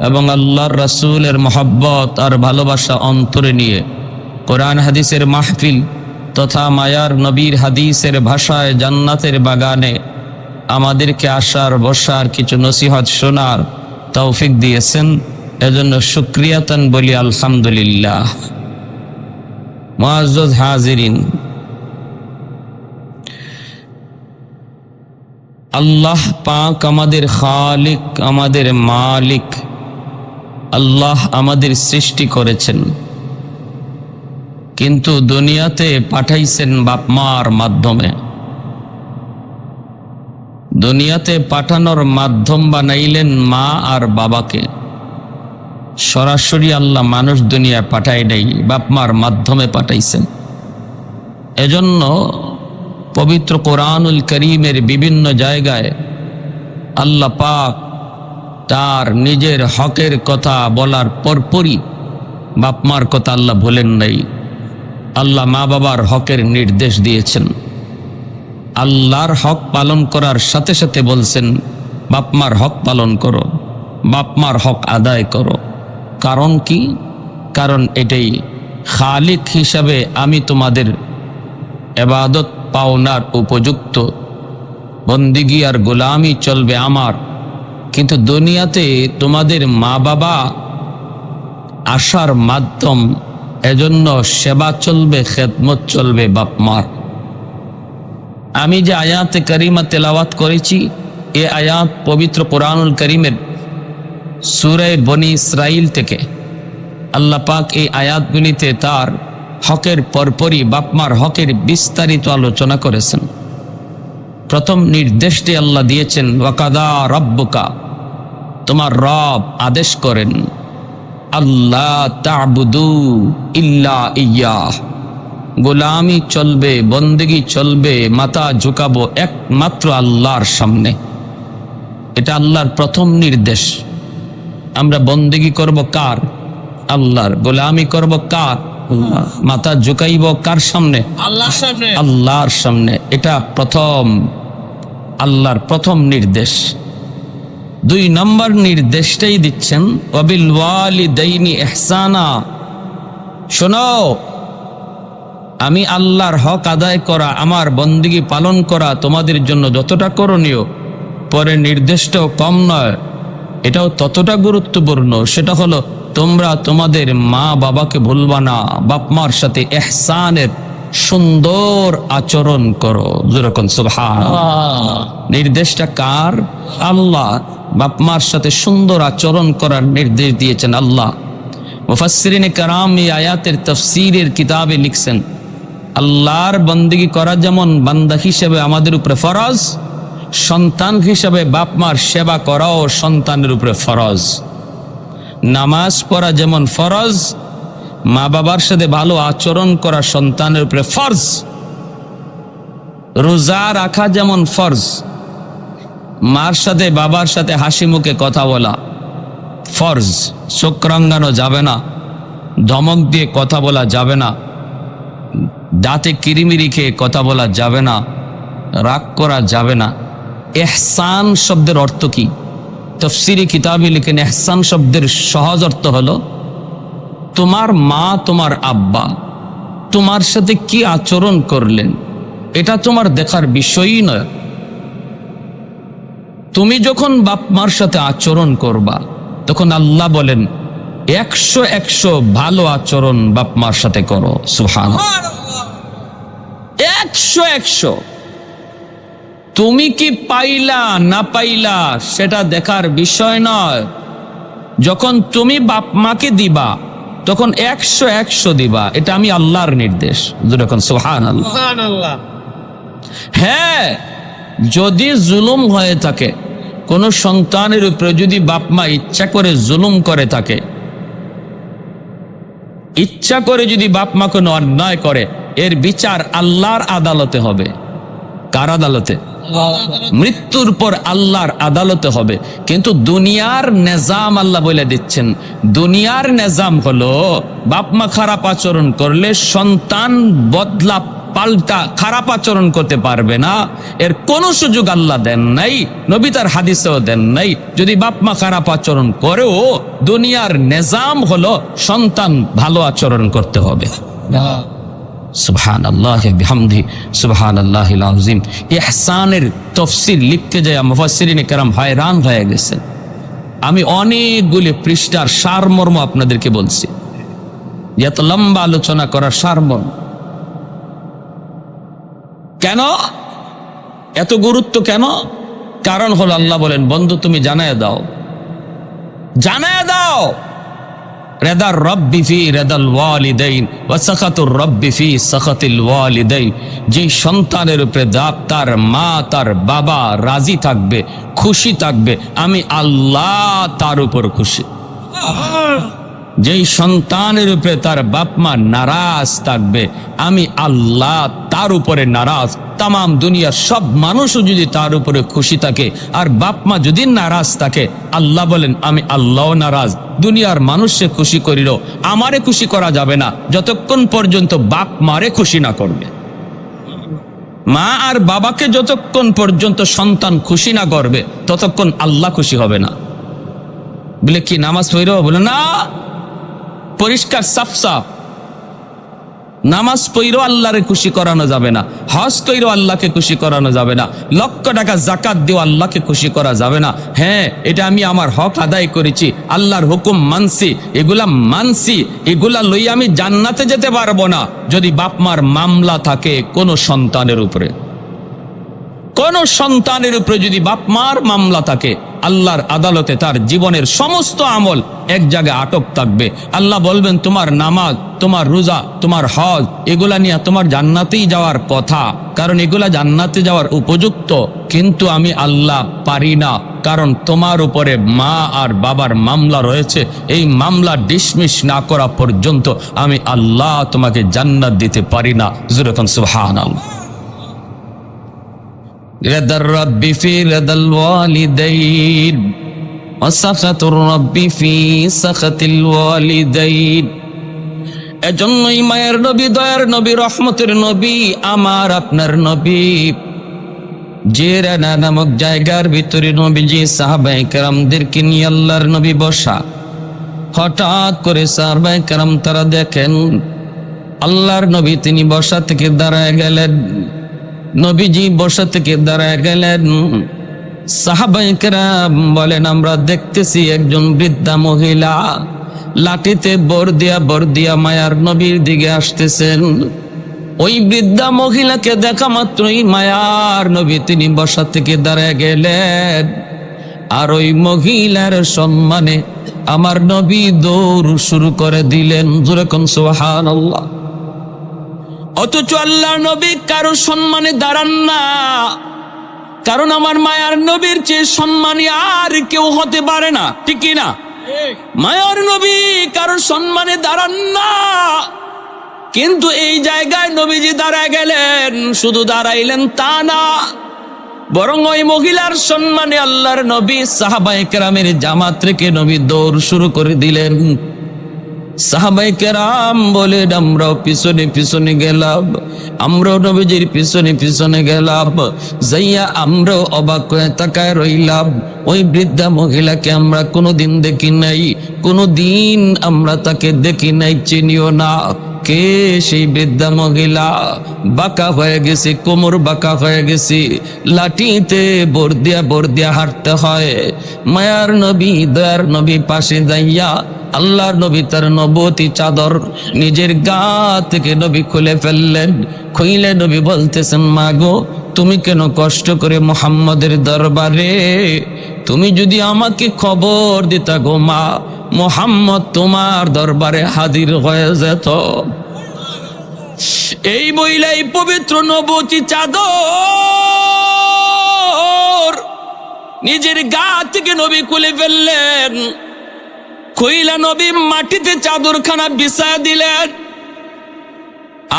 এবং আল্লাহর রাসূলের মহব্বত আর ভালোবাসা অন্তরে নিয়ে কোরআন হাদিসের মাহফিল তথা মায়ার নবীর হাদিসের ভাষায় জান্নাতের বাগানে আমাদেরকে আসার বসার কিছু নসিহত শোনার তৌফিক দিয়েছেন, এজন্য শুকরিয়াতান বলি আলহামদুলিল্লাহ। মুআজ্জাজ হাজিরিন, আল্লাহ পাক আমাদের খালিক, আমাদের মালিক, আল্লাহ আমাদের সৃষ্টি করেছেন, কিন্তু দুনিয়াতে পাঠাইছেন বাপ মার মাধ্যমে। দুনিয়াতে পাঠানোর মাধ্যম বানাইলেন মা আর বাবাকে। সরাসরি আল্লাহ মানুষ দুনিয়ায় পাঠায় নাই, বাপ মার মাধ্যমে পাঠাইছেন। এজন্য পবিত্র কোরআনুল করিমের বিভিন্ন জায়গায় আল্লাহ পাক তার নিজের হকের কথা বলার পরপরই বাপ মার কথা আল্লাহ বলেন নাই। আল্লাহ মা বাবার হকের নির্দেশ দিয়েছেন। আল্লাহর হক পালন করার সাথে সাথে বলছেন বাপ মার হক পালন করো, বাপ মার হক আদায় করো। কারণ কি? কারণ এটাই খালিক হিসাবে আমি তোমাদের ইবাদত পাওনার উপযুক্ত, বন্দিগি আর গোলামি চলবে আমার। কিন্তু দুনিয়াতে তোমাদের মা বাবা আসার মাধ্যম, এজন্য সেবা চলবে, খেদমত চলবে বাপ মার। আমি যে আয়াতে কারিমা তেলাওয়াত করেছি, এ আয়াত পবিত্র কোরআনুল করিমের সূরা বনি ইসরাইল থেকে। আল্লাহ পাক এই আয়াতগুলিতে তার হকের পরপরই বাপমার হকের বিস্তারিত আলোচনা করেছেন। প্রথম নির্দেশটি আল্লাহ দিয়েছেন ওয়াকাদা রাব্বুকা, তোমার রব আদেশ করেন আল্লাহ তা'বুদু ইল্লা ইয়্যাহ, গোলামি চলবে, বন্দেগি চলবে, মাথা ঝুঁকাবো একমাত্র আল্লাহর সামনে। এটা আল্লাহর প্রথম নির্দেশ। আমরা বন্দেগি করব কার? আল্লাহর। গোলামি করব কার? মাথা ঝুঁকাইব কার সামনে? আল্লাহর সামনে। আল্লাহর সামনে। এটা প্রথম, আল্লাহর প্রথম নির্দেশ। 2 নম্বর নির্দেশটাই দিচ্ছেন ওয়াবিল ওয়ালিদাইনি ইহসানা। শোনো, আমি আল্লাহর হক আদায় করা, আমার বন্দিগি পালন করা তোমাদের জন্য যতটা করণীয়, পরে নির্দেশটাও কম নয়, এটাও ততটা গুরুত্বপূর্ণ। সেটা হলো তোমরা তোমাদের মা বাবাকে ভুলবা না, বাপ মার সাথে ইহসানের সুন্দর আচরণ করো। যেরকম সুবহানাল্লাহ। নির্দেশটা কার? আল্লাহ। বাপ মার সাথে সুন্দর আচরণ করার নির্দেশ দিয়েছেন আল্লাহ। মুফাসসিরিনে কেরাম এই আয়াতের তাফসীরের কিতাবে লিখছেন, আল্লাহর বন্দেগী করা যেমন বান্দা হিসেবে আমাদের উপরে ফরজ, সন্তান হিসেবে বাপ মার সেবা করাও সন্তানের উপরে ফরজ। নামাজ পড়া যেমন ফরজ, মা বাবার সাথে ভালো আচরণ করা সন্তানের উপরে ফরজ। রোজা রাখা যেমন ফরজ, মার সাথে বাবার সাথে হাসি মুখে কথা বলা ফরজ। চোখ রাঙানো যাবে না, ধমক দিয়ে কথা বলা যাবে না, দাঁতে কিরিমিরি খেয়ে কথা বলা যাবে না, রাগ করা যাবে না। ইহসান শব্দের অর্থ কি? তাফসীরে কিতাবে লিখেন, ইহসান শব্দের সহজ অর্থ হলো তোমার মা, তোমার আব্বা তোমার সাথে কি আচরণ করলেন এটা তোমার দেখার বিষয়ই নয়। তুমি যখন বাপ মার সাথে আচরণ করবা, তখন আল্লাহ বলেন 100 ভালো আচরণ বাপ মার সাথে করো। সুবহানাল্লাহ। 100 তুমি কি পাইলা না পাইলা সেটা দেখার বিষয় নয়। যখন তুমি বাপ মাকে দিবা, তখন 100 দিবা। এটা আমি আল্লাহর নির্দেশ। যখন সুবহানাল্লাহ। সুবহানাল্লাহ। হ্যাঁ, যদি জুলুম হয়ে থাকে, কোন সন্তানের উপরে যদি বাপ মা ইচ্ছা করে জুলুম করে থাকে, ইচ্ছা করে যদি বাপ মা কোনো অন্যায় করে, এর বিচার আল্লাহর আদালতে হবে। কার আদালতে? মৃত্যুর পর আল্লাহর আদালতে হবে। কিন্তু দুনিয়ার নিজাম আল্লাহ বলে দিচ্ছেন, দুনিয়ার নিজাম হলো বাপ মা খারাপ আচরণ করলে সন্তান বদলা পাল্টা খারাপ আচরণ করতে পারবে না, এর কোনো সুযোগ আল্লাহ দেন নাই, নবী তার হাদিসেও দেন নাই। যদি বাপ মা খারাপ আচরণ করেও দুনিয়ার নিজাম হলো সন্তান ভালো আচরণ করতে হবে। সুবহানাল্লাহি বিহামদিহি সুবহানাল্লাহিল আযীম। ইহসানের তাফসীর লিখতে যায় মুফাসসিরিনে কেরাম হয়রান হয়ে গেছেন। আমি অনেকগুলি পৃষ্ঠার সারমর্ম আপনাদেরকে বলছি, এত লম্বা আলোচনা করার সারমর্ম কেন, এত গুরুত্ব কেন? কারণ হলো আল্লাহ বলেন, বন্ধু তুমি জানায় দাও, জানায় দাও রেদার রব্বি ফি রেদাল ওয়ালিদাইন ওয়া সাখাতুর রব্বি ফি সাখাতিল ওয়ালিদাইন। যে সন্তানের উপরে তার মা তার বাবা রাজি থাকবে, খুশি থাকবে, আমি আল্লাহ তার উপর খুশি। যেই সন্তানের উপরে তার বাপ মা নারাজ থাকবে, আমি আল্লাহ তার উপরে নারাজ। তামাম দুনিয়ার সব মানুষও যদি তার উপরে খুশি থাকে আর বাপ মা যদি নারাজ থাকে, আল্লাহ বলেন আমি আল্লাহ নারাজ। দুনিয়ার মানুষকে খুশি করিল, আমারে খুশি করা যাবে না যতক্ষণ পর্যন্ত বাপ মারে খুশি না করবে। মা আর বাবাকে যতক্ষণ পর্যন্ত সন্তান খুশি না করবে, ততক্ষণ আল্লাহ খুশি হবে না। বলে কি নামাজ পড়ো? বলে না, পরিষ্কার সাফ সাফ নামাজ পড়ো আল্লাহরে খুশি করানো যাবে না, হজ কইরো আল্লাহকে খুশি করানো যাবে না, লক্ষ টাকা জাকাত দিও আল্লাহকে খুশি করা যাবে না। হ্যাঁ, এটা আমি আমার হক আদায় করেছি, আল্লাহর হুকুম মানছি, এগুলা লই আমি জান্নাতে যেতে পারবো না যদি বাপ মার মামলা থাকে কোনো সন্তানের উপরে। কোন সন্তানের উপরে যদি বাপ মার মামলা থাকে, আল্লাহর আদালতে তার জীবনের সমস্ত আমল এক জায়গায় আটক থাকবে। আল্লাহ বলবেন তোমার নামাজ, তোমার রোজা, তোমার হজ, এগুলা নিয়ে তোমার জান্নাতেই যাওয়ার কথা, কারণ এগুলা জান্নাতে যাওয়ার উপযুক্ত, কিন্তু আমি আল্লাহ পারি না, কারণ তোমার উপরে মা আর বাবার মামলা রয়েছে। এই মামলা ডিসমিস না করা পর্যন্ত আমি আল্লাহ তোমাকে জান্নাত দিতে পারি না। যেরকম সুবহানাল্লাহ। রেদার রব্বি ফি রেদাল ওয়ালিদাইন ওয়া সাখাতুর রব্বি ফি সাখাতিল ওয়ালিদাইন। এজন্যই মায়ের নবী, দয়ার নবী, রহমতের নবী, আমার আপনার নবী জিরানা নামক জায়গার ভিতরে নবীজি সাহাবায়ে কেরামদেরকে নিয়ে আল্লাহর নবী বসা। হঠাৎ করে সাহাবায়ে কেরাম তারা দেখেন আল্লাহর নবী তিনি বসা থেকে দাঁড়ায় গেলেন। নবীজি বসা থেকে দাঁড়ায় গেলেন। সাহাবায়ে কেরাম বলেন, আমরা দেখতেছি একজন বৃদ্ধা মহিলা লাঠিতে বর দিয়া মায়ার নবীর দিকে আসতেছেন। ওই বৃদ্ধা মহিলাকে দেখা মাত্রই মায়ার নবী তিনি বসা থেকে দাঁড়ায় গেলেন। আর ওই মহিলার সম্মানে আমার নবী দৌড় শুরু করে দিলেন। জোরে কোন সুবহানাল্লাহ। অথচ আল্লাহর নবী কারো সম্মানে দাঁড়ান না, কারণ আমার মায়ার নবীর চেয়ে সম্মানী আর কেউ হতে পারে না, ঠিক কি না? মায়ার নবী কারো সম্মানে দাঁড়ান না, কিন্তু এই জায়গায় নবীজি দাঁড়ায় গেলেন। শুধু দাঁড়াইলেন তা না, বরং ওই মহিলার সম্মানে আল্লাহর নবী সাহাবায়ে কেরামের জামাত রেখে নবী দৌড় শুরু করে দিলেন। সাহাবায়ে কেরাম বলেন, আমরাও পিছনে পিছনে গেলাম, আমরাও নবীজির পিছনে পিছনে গেলাম। যাইয়া আমরাও অবাক হয়ে তাকায় রইলাম। ওই বৃদ্ধা মহিলাকে আমরা কোনোদিন দেখি নাই, কোনোদিন আমরা তাকে দেখি নাই, চিনিও না। কে সেই বৃদ্ধা মহিলা? বাঁকা হয়ে গেছে, কোমর বাঁকা হয়ে গেছে, লাঠিতে বর দিয়া হাঁটতে হয়। মায়ার নবী, দয়ার নবী পাশে যাইয়া আল্লাহর নবী তার নবতী চাদর নিজের গা থেকে নবী খুলে ফেললেন। খুইলে নবী বলতেছেন, মা গো, তুমি কেন কষ্ট করে মুহাম্মদের দরবারে? তুমি যদি আমাকে খবর দিতা গো মা, মুহাম্মদ তোমার দরবারে হাজির হয়ে যেত। এই মহিলাই পবিত্র নবতী চাদর নিজের গা থেকে নবী খুলে ফেললেন। কইলা নবী মাটিতে চাদরখানা বিছায়া দিলেন,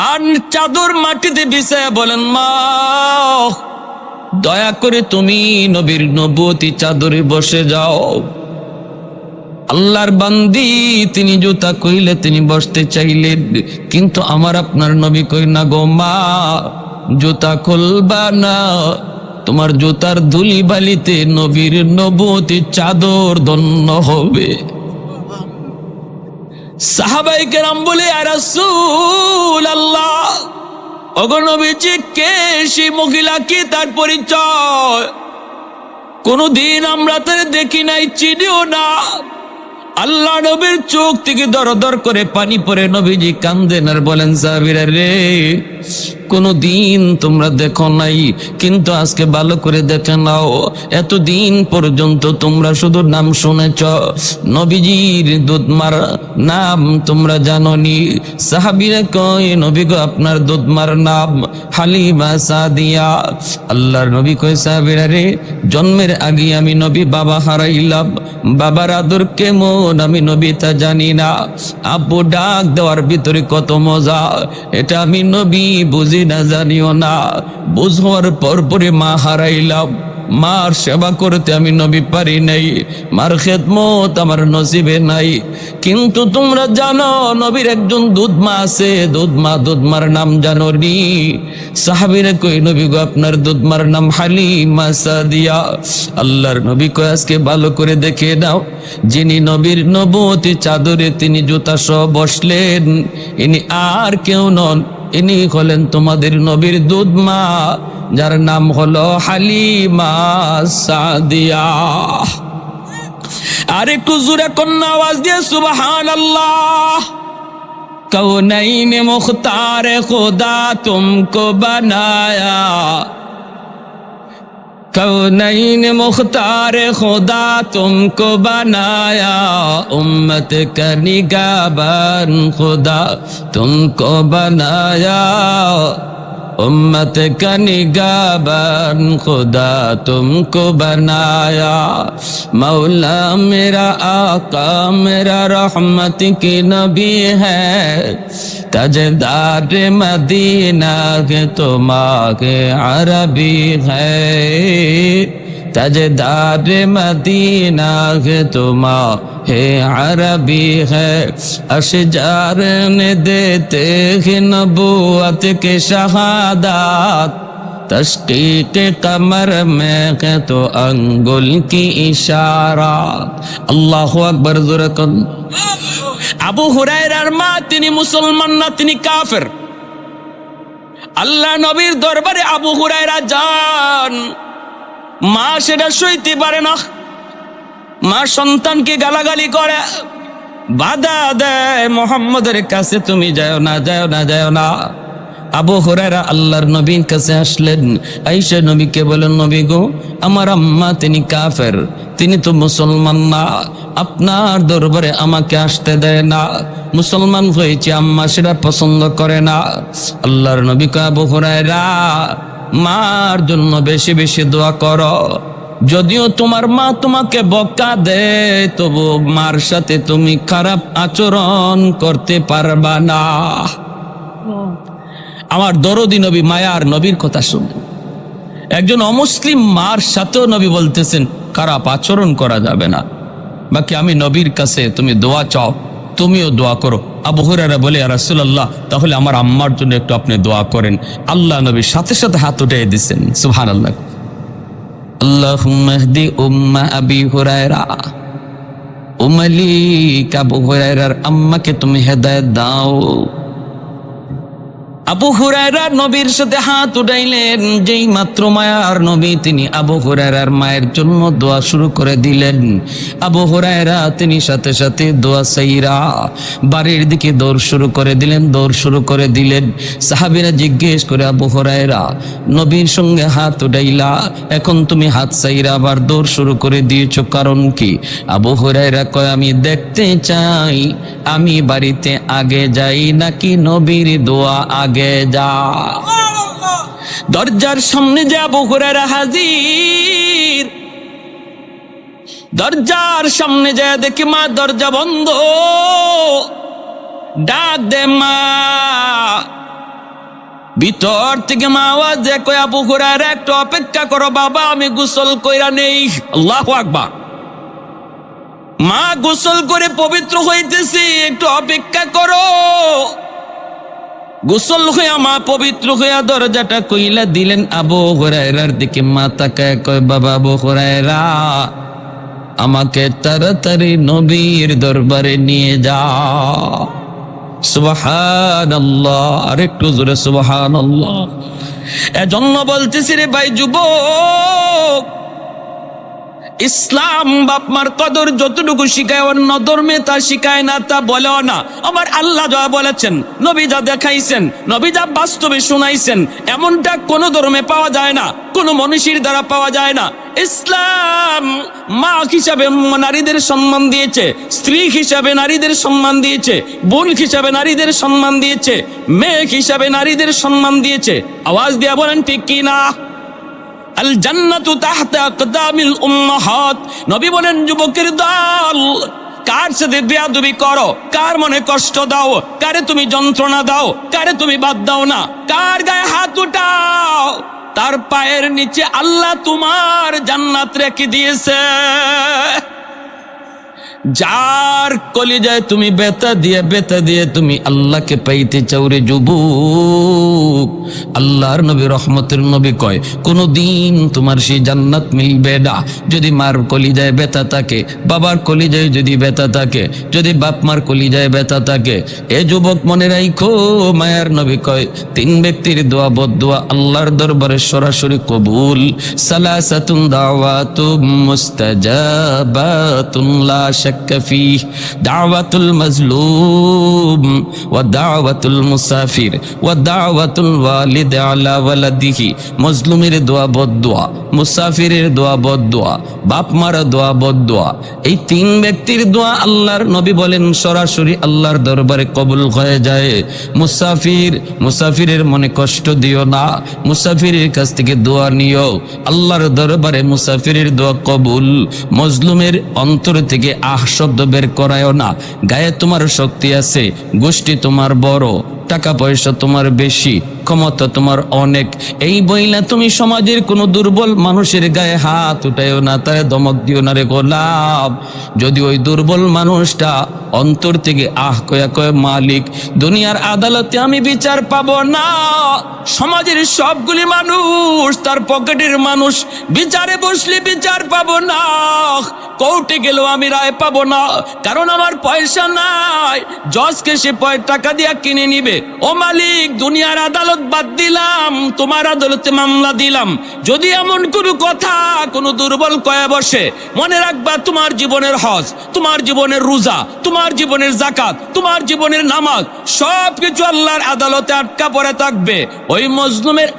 আর চাদর মাটিতে বিছায়া বলেন, মা দয়া করে তুমি নবীর নবতী চাদরে বসে যাও। আল্লাহর বান্দি তিনি জুতা কইলে তিনি বসতে চাইলেন, কিন্তু আমার আপনার নবী কই না গো মা, জুতা খুলবা না, তোমার জুতার ধুলি বালিতে নবীর নবতী চাদর ধন্য হবে। সাহাবায়ে কেরাম বলে, ইয়া রাসূলুল্লাহ, ওগো নবীজি, কে সেই মহিলা, কি তার পরিচয়? কোনদিন আমরা তার দেখি নাই, চিনিও না। আল্লাহ নবীর চোখ থেকে দরদর করে পানি পড়ে। নবীজি কান্দেন আর বলেন, সাহাবীরা রে, কোনদিন তোমরা দেখো নাই, কিন্তু আজকে ভালো করে দেখে নাও। এতদিন পর্যন্ত তোমরা শুধু নাম শুনেছ, নবীজির দুধমার নাম তোমরা জানোনি। সাহাবীরা কয়, নবী গো, আপনার দুধমার নাম হালিমা সাদিয়া। আল্লাহর নবী কয়, সাহাবীরা রে, জন্মের আগে আমি নবী বাবা হারাইলাম, বাবার আদর কেমন আমি নবী তা জানি না। আব্বু ডাক দেওয়ার ভিতরে কত মজা, এটা আমি নবী বুঝি না, জানিও না। বুঝার পরে মা হারাইলাম, মার সেবা করতে আমি নবী পারি নাই, মার খেদমত আমার নসিবে নাই। কিন্তু তোমরা জানো নবীর একজন দুধমা আছে, দুধমার নাম জানো নি? সাহাবীরা কই, নবী গো, আপনার দুধমার নাম হালিমা সাদিয়া। আল্লাহর নবী কই, আজকে ভালো করে দেখে নাও, যিনি নবীর নবতী চাদরে তিনি জুতা সহ বসলেন, ইনি আর কেউ নন, ইনি হলেন তোমাদের নবীর দুধমা, যার নাম হলো হালিমা সাদিয়া। আর একটু জোরে কন্যা আওয়াজ দিয়ে সুবহানাল্লাহ। কৌনাইন মুখতার খুদা তুমকো বানায়া, कौनैन मुख्तार खुदा तुमको बनाया, उम्मत का निगाहबान खुदा तुमको बनाया, उम्मत का निगाहबान खुदा तुमको बनाया। मौला मेरा आका मेरा रहमत की नबी है, ताजदार मदीना के तुमाके अरबी है, ताजदार मदीना है तुम्हारे अरबी है अशजार ने देते हैं नबूवत के शहादत तस्कीक कमर में है तो अंगुल की इशारा अल्लाहु अकबर जुरकन আবু হুরায়রার মা তিনি মুসলমান না তিনি কাফের আল্লাহ নবীর দরবারে আবু হুরায়রা যান মা সেটা সইতে পারে না মা সন্তানকে গালাগালি করে বাধা দেয় মুহাম্মদের কাছে তুমি যাও না যাও না যাও না আবু হুরায়রা আল্লাহর নবীর কাছে আসলেন আয়েশা নবীকে বলেন নবী গো আমার আম্মা তিনি কাফের তিনি তো মুসলমান না আপনার দরবারে আমাকে আসতে দেয় না মুসলমান হয়েছে আম্মা সেটা পছন্দ করে না আল্লাহর নবী কয় আবু হুরায়রা মার জন্য বেশি বেশি দোয়া করো যদিও তোমার মা তোমাকে বকা দেয় তবু মার সাথে তুমি খারাপ আচরণ করতে পারবা না আমার দরদি নবী মায়ার নবীর কথা শুনুন একজন অমুসলিম মার সাথেও নবী বলতেছেন খারাপ আচরণ করা যাবে না বাকি আমি নবীর কাছে তুমি দোয়া চাও তুমিও দোয়া করো আবু হুরায়রা বলে ইয়া রাসূলুল্লাহ তাহলে আমার আম্মার জন্য একটু আপনি দোয়া করেন আল্লাহ নবী সাথে সাথে হাত উঠিয়ে দিয়েছেন সুবহানাল্লাহ আল্লাহুম্মা ইহদি উম্মা আবি হুরায়রা উম্মালিক আবু হুরায়রার আম্মাকে তুমি হেদায়েত দাও আবু হুরায়রা নবীর সাথে হাত উঠাইলেন যেই মাত্র মায়ার নবী তিনি আবু হুরায়রার মায়ের জন্য দোয়া শুরু করে দিলেন আবু হুরায়রা তিনি সাথে সাথে দোয়া সাইরা বাড়ির দিকে দৌড় শুরু করে দিলেন সাহাবীরা জিজ্ঞেস করে আবু হুরায়রা নবীর সঙ্গে হাত উঠাইলা এখন তুমি হাত সাইরা আবার দৌড় শুরু করে দিয়েছো কারণ কি আবু হুরায়রা কয় আমি দেখতে চাই আমি বাড়িতে আগে যাই নাকি নবীর দোয়া আগে যা দরজার সামনে যে আবু হুরায়রা হাজির দরজার সামনে যায় দেখি মা দরজা বন্ধ ডাক দে মা ভিতর থেকে মা আওয়াজ দেয় কয় আবু হুরায়রা একটু অপেক্ষা করো বাবা আমি গোসল কইরা নেই আল্লাহু আকবার মা গোসল করে পবিত্র হইতেছি একটু অপেক্ষা করো গোসল হইয়া মা পবিত্র হইয়া দরজাটা কইলা দিলেন আবু হুরায়রার দিকে মা তাকায় কয় বাবা আবু হুরায়রা আমাকে তাড়াতাড়ি নবীর দরবারে নিয়ে যাও সুবহানাল্লাহ আরেকটু জোরে সুবহানাল্লাহ এজন্য বলতেছি রে ভাই যুবক ইসলাম বাপ মার কদর যতটুকু শিখায় অন্য ধর্মে তা শিখায় না তা বলেও না আমার আল্লাহ যা বলেছেন নবী যা দেখাইছেন নবী যা বাস্তবে শুনাইছেন এমনটা কোনো ধর্মে পাওয়া যায় না কোনো মনীষীর দ্বারা পাওয়া যায় না ইসলাম মা হিসাবে নারীদের সম্মান দিয়েছে স্ত্রী হিসাবে নারীদের সম্মান দিয়েছে বোন হিসাবে নারীদের সম্মান দিয়েছে মেয়ে হিসাবে নারীদের সম্মান দিয়েছে আওয়াজ দিয়া বলেন ঠিক কি না আল জান্নাতু তাহতা আকদামিল উম্মাহাত নবী বলেন যুবকের দল কার সাথে বেয়াদবি করো কার মনে কষ্ট দাও কারে তুমি যন্ত্রণা দাও কারে তুমি বাদ দাও না কার গায়ে হাত উঠাও তার পায়ের নিচে আল্লাহ তোমার জান্নাত রেখে দিয়েছে যার কলিজায় তুমি বেতা দিয়ে তুমি আল্লাহকে পাইতে চাও রে যুবক আল্লাহর নবী রহমতের নবী কয় কোনদিন তোমার সেই জান্নাত মিলবে না যদি মার কলিজায় বেতা থাকে বাবার কলিজায় যদি বেতা থাকে যদি বাপ মার কলিজায় বেতা থাকে এ যুবক মনে রাখো মায়ার নবী কয় তিন ব্যক্তির দোয়া বদদোয়া আল্লাহর দরবারে সরাসরি কবুল সালাসাতুন দাওয়াতুম মুস্তাজাবাতুন লা শাক্কা ফীহ দাওয়াতুল মাজলুম ওয়া দাওয়াতুল মুসাফির ওয়া দাওয়াতুল ওয়ালিদ আলা ওয়ালাদিহি মাজলুমের দোয়া বদদোয়া মুসাফিরের দোয়া বদদোয়া বাপ মার দোয়া বদদোয়া এই তিন ব্যক্তির দোয়া আল্লাহর নবী বলেন সরাসরি আল্লাহর দরবারে কবুল হয়ে যায় মুসাফিরের মনে কষ্ট দিও না মুসাফিরের কাছ থেকে দোয়া নিও আল্লাহর দরবারে মুসাফিরের দোয়া কবুল মজলুমের অন্তর থেকে শব্দ বের করায়ও না গায়ে তোমার শক্তি আছে গোষ্ঠী তোমার বড় টাকা পয়সা তোমার বেশি, ক্ষমতা তোমার অনেক, এই বইলা তুমি সমাজের কোনো দুর্বল মানুষের গায়ে হাত উঠায়ও না, তারে ধমক দিও না রে গোলাম। যদি ওই দুর্বল মানুষটা অন্তর থেকে কয়া কয় মালিক, দুনিয়ার আদালতে আমি বিচার পাবো না, সমাজের সবগুলি মানুষ তার পকেটের মানুষ, বিচারে বসলে বিচার পাবো না, কোর্টে গেলেও আমি রায় পাবো না, কারণ আমার পয়সা নাই, জজকে সে টাকা দিয়া কিনে নিবে। ও মালিক, দুনিয়ার আদালত বাদ দিলাম, তোমার আদালতে মামলা দিলাম। যদি এমন কোনো কথা কোনো দুর্বল কয়ে বসে, মনে রাখবা তোমার জীবনের হজ, তোমার জীবনের রোজা, তোমার জীবনের যাকাত, তোমার জীবনের নামাজ সবকিছু আল্লাহর আদালতে আটকা পড়ে থাকবে। ওই মজলুমের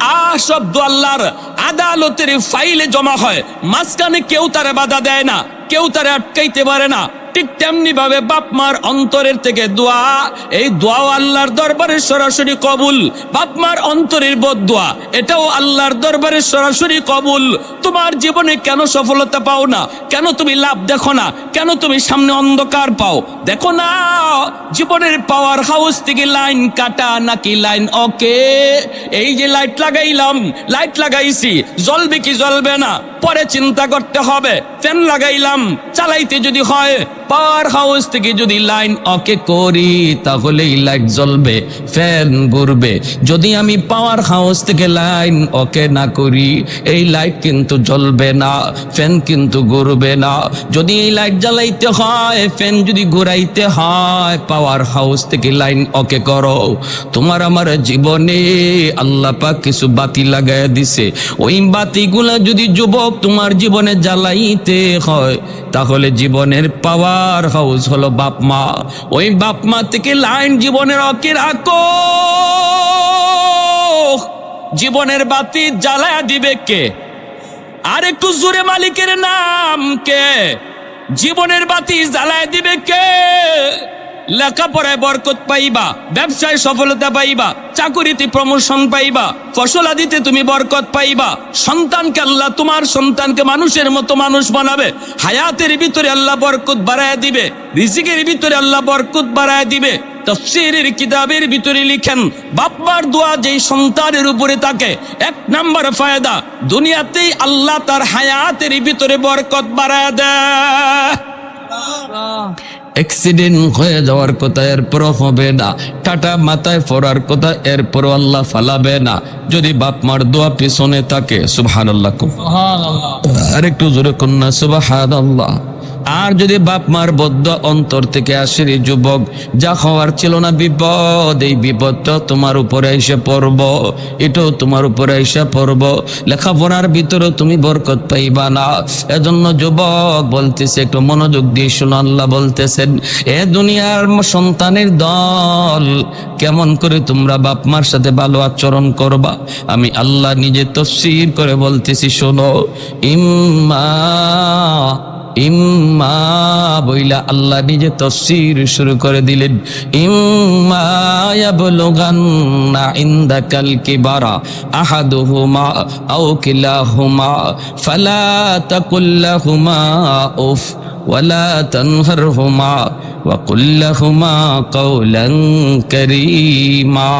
শব্দ আল্লাহর আদালতের ফাইলে জমা হয়, মাঝখানে কেউ তারে বাধা দেয় না, কেউ তারে আটকাইতে পারে না। ঠিক তেমনি ভাবে বাপ মার অন্তরের থেকে দোয়া, এই দোয়াও আল্লাহর দরবারে সরাসরি কবুল। বাপ মার অন্তরের বদদোয়া, এটাও আল্লাহর দরবারে সরাসরি কবুল। তোমার জীবনে কেন সফলতা পাও না, কেন তুমি লাভ দেখো না, কেন তুমি সামনে অন্ধকার পাও? দেখো না, জীবনের পাওয়ার হাউস থেকে লাইন কাটা নাকি লাইন ওকে। এই যে লাইট লাগাইলাম, লাইট লাগাইছি, জ্বলবে কি জ্বলবে না পরে চিন্তা করতে হবে। ফ্যান লাগাইলাম, চালাইতে যদি হয়, পাওয়ার হাউস থেকে যদি লাইন ওকে করি তাহলে এই লাইট জ্বলবে, ফ্যান ঘুরবে। যদি আমি পাওয়ার হাউস থেকে লাইন ওকে না করি, এই লাইট কিন্তু জ্বলবে না, ফ্যান কিন্তু ঘুরবে না। যদি এই লাইট জ্বালাইতে হয়, ফ্যান যদি ঘুরাইতে হয়, পাওয়ার হাউস থেকে লাইন ওকে করো। তোমার আমার জীবনে আল্লাহ পাক কিছু বাতি লাগায় দিছে, ওই বাতিগুলা যদি যুবক তোমার জীবনে জ্বালাইতে হয়, তাহলে জীবনের পাওয়ার হাউস হলো বাপ মা। ওই বাপ মা থেকে লাইন জীবনের ওকে রাখো। জীবনের বাতি জ্বালায়া দিবে কে? আর একটু জোরে মালিকের নাম কে? জীবনের বাতি জ্বালায়া দিবে কে? লেখাপড়ায় বরকত পাইবা, ব্যবসায় সফলতা পাইবা, চাকুরিতে প্রমোশন পাইবা, ফসল আদিতে তুমি বরকত পাইবা, সন্তানকে আল্লাহ তোমার সন্তানকে মানুষের মতো মানুষ বানাবে, হায়াতের ভিতরে আল্লাহ বরকত বাড়ায় দিবে, রিজিকের ভিতরে আল্লাহ বরকত বাড়ায় দিবে। তাফসীরের কিতাবের ভিতরে লিখেন, বাপ্পার দোয়া যেই সন্তানের উপরে থাকে, 1 নাম্বার ফায়দা, দুনিয়াতেই আল্লাহ তার হায়াতের ভিতরে বরকত বাড়ায় দেয়। অ্যাক্সিডেন্ট হয়ে যাওয়ার কথা এরপর হবে না, টাটা মাথায় পড়ার কথা এরপর আল্লাহ ফালাবে না, যদি বাপ মার দোয়া পিছনে থাকে। সুবহানাল্লাহ, আর একটু জোরে কন্যা সুবহানাল্লাহ। আর যদি বাপ মার বদ্ধ অন্তর থেকে আসে, রে যুবক, যা হওয়ার ছিল না বিপদ, এই বিপদটা তোমার উপরে এসে পড়ব, এটাও তোমার উপরে এসে পড়ব, লেখাপড়ার ভিতরে তুমি বরকত পাইবা না। এজন্য যুবক বলতেছে, একটু মনোযোগ দিয়ে শোনো, আল্লাহ বলতেছেন, এ দুনিয়ার সন্তানের দল, কেমন করে তোমরা বাপ মার সাথে ভালো আচরণ করবা, আমি আল্লাহ নিজে তাফসীর করে বলতেছি, শোনো। ইম্মা বইলা আল্লাহ নিজে তাফসীর শুরু করে দিলেন, ইম্মা ইয়াবলুগান্না ইনদাকাল কিবারা আহাদুহুমা আও কিলাহুমা ফালা তাকুল লাহুমা উফ ওয়ালা তানহারহুমা ওয়াকুল লাহুমা কাওলান কারীমা।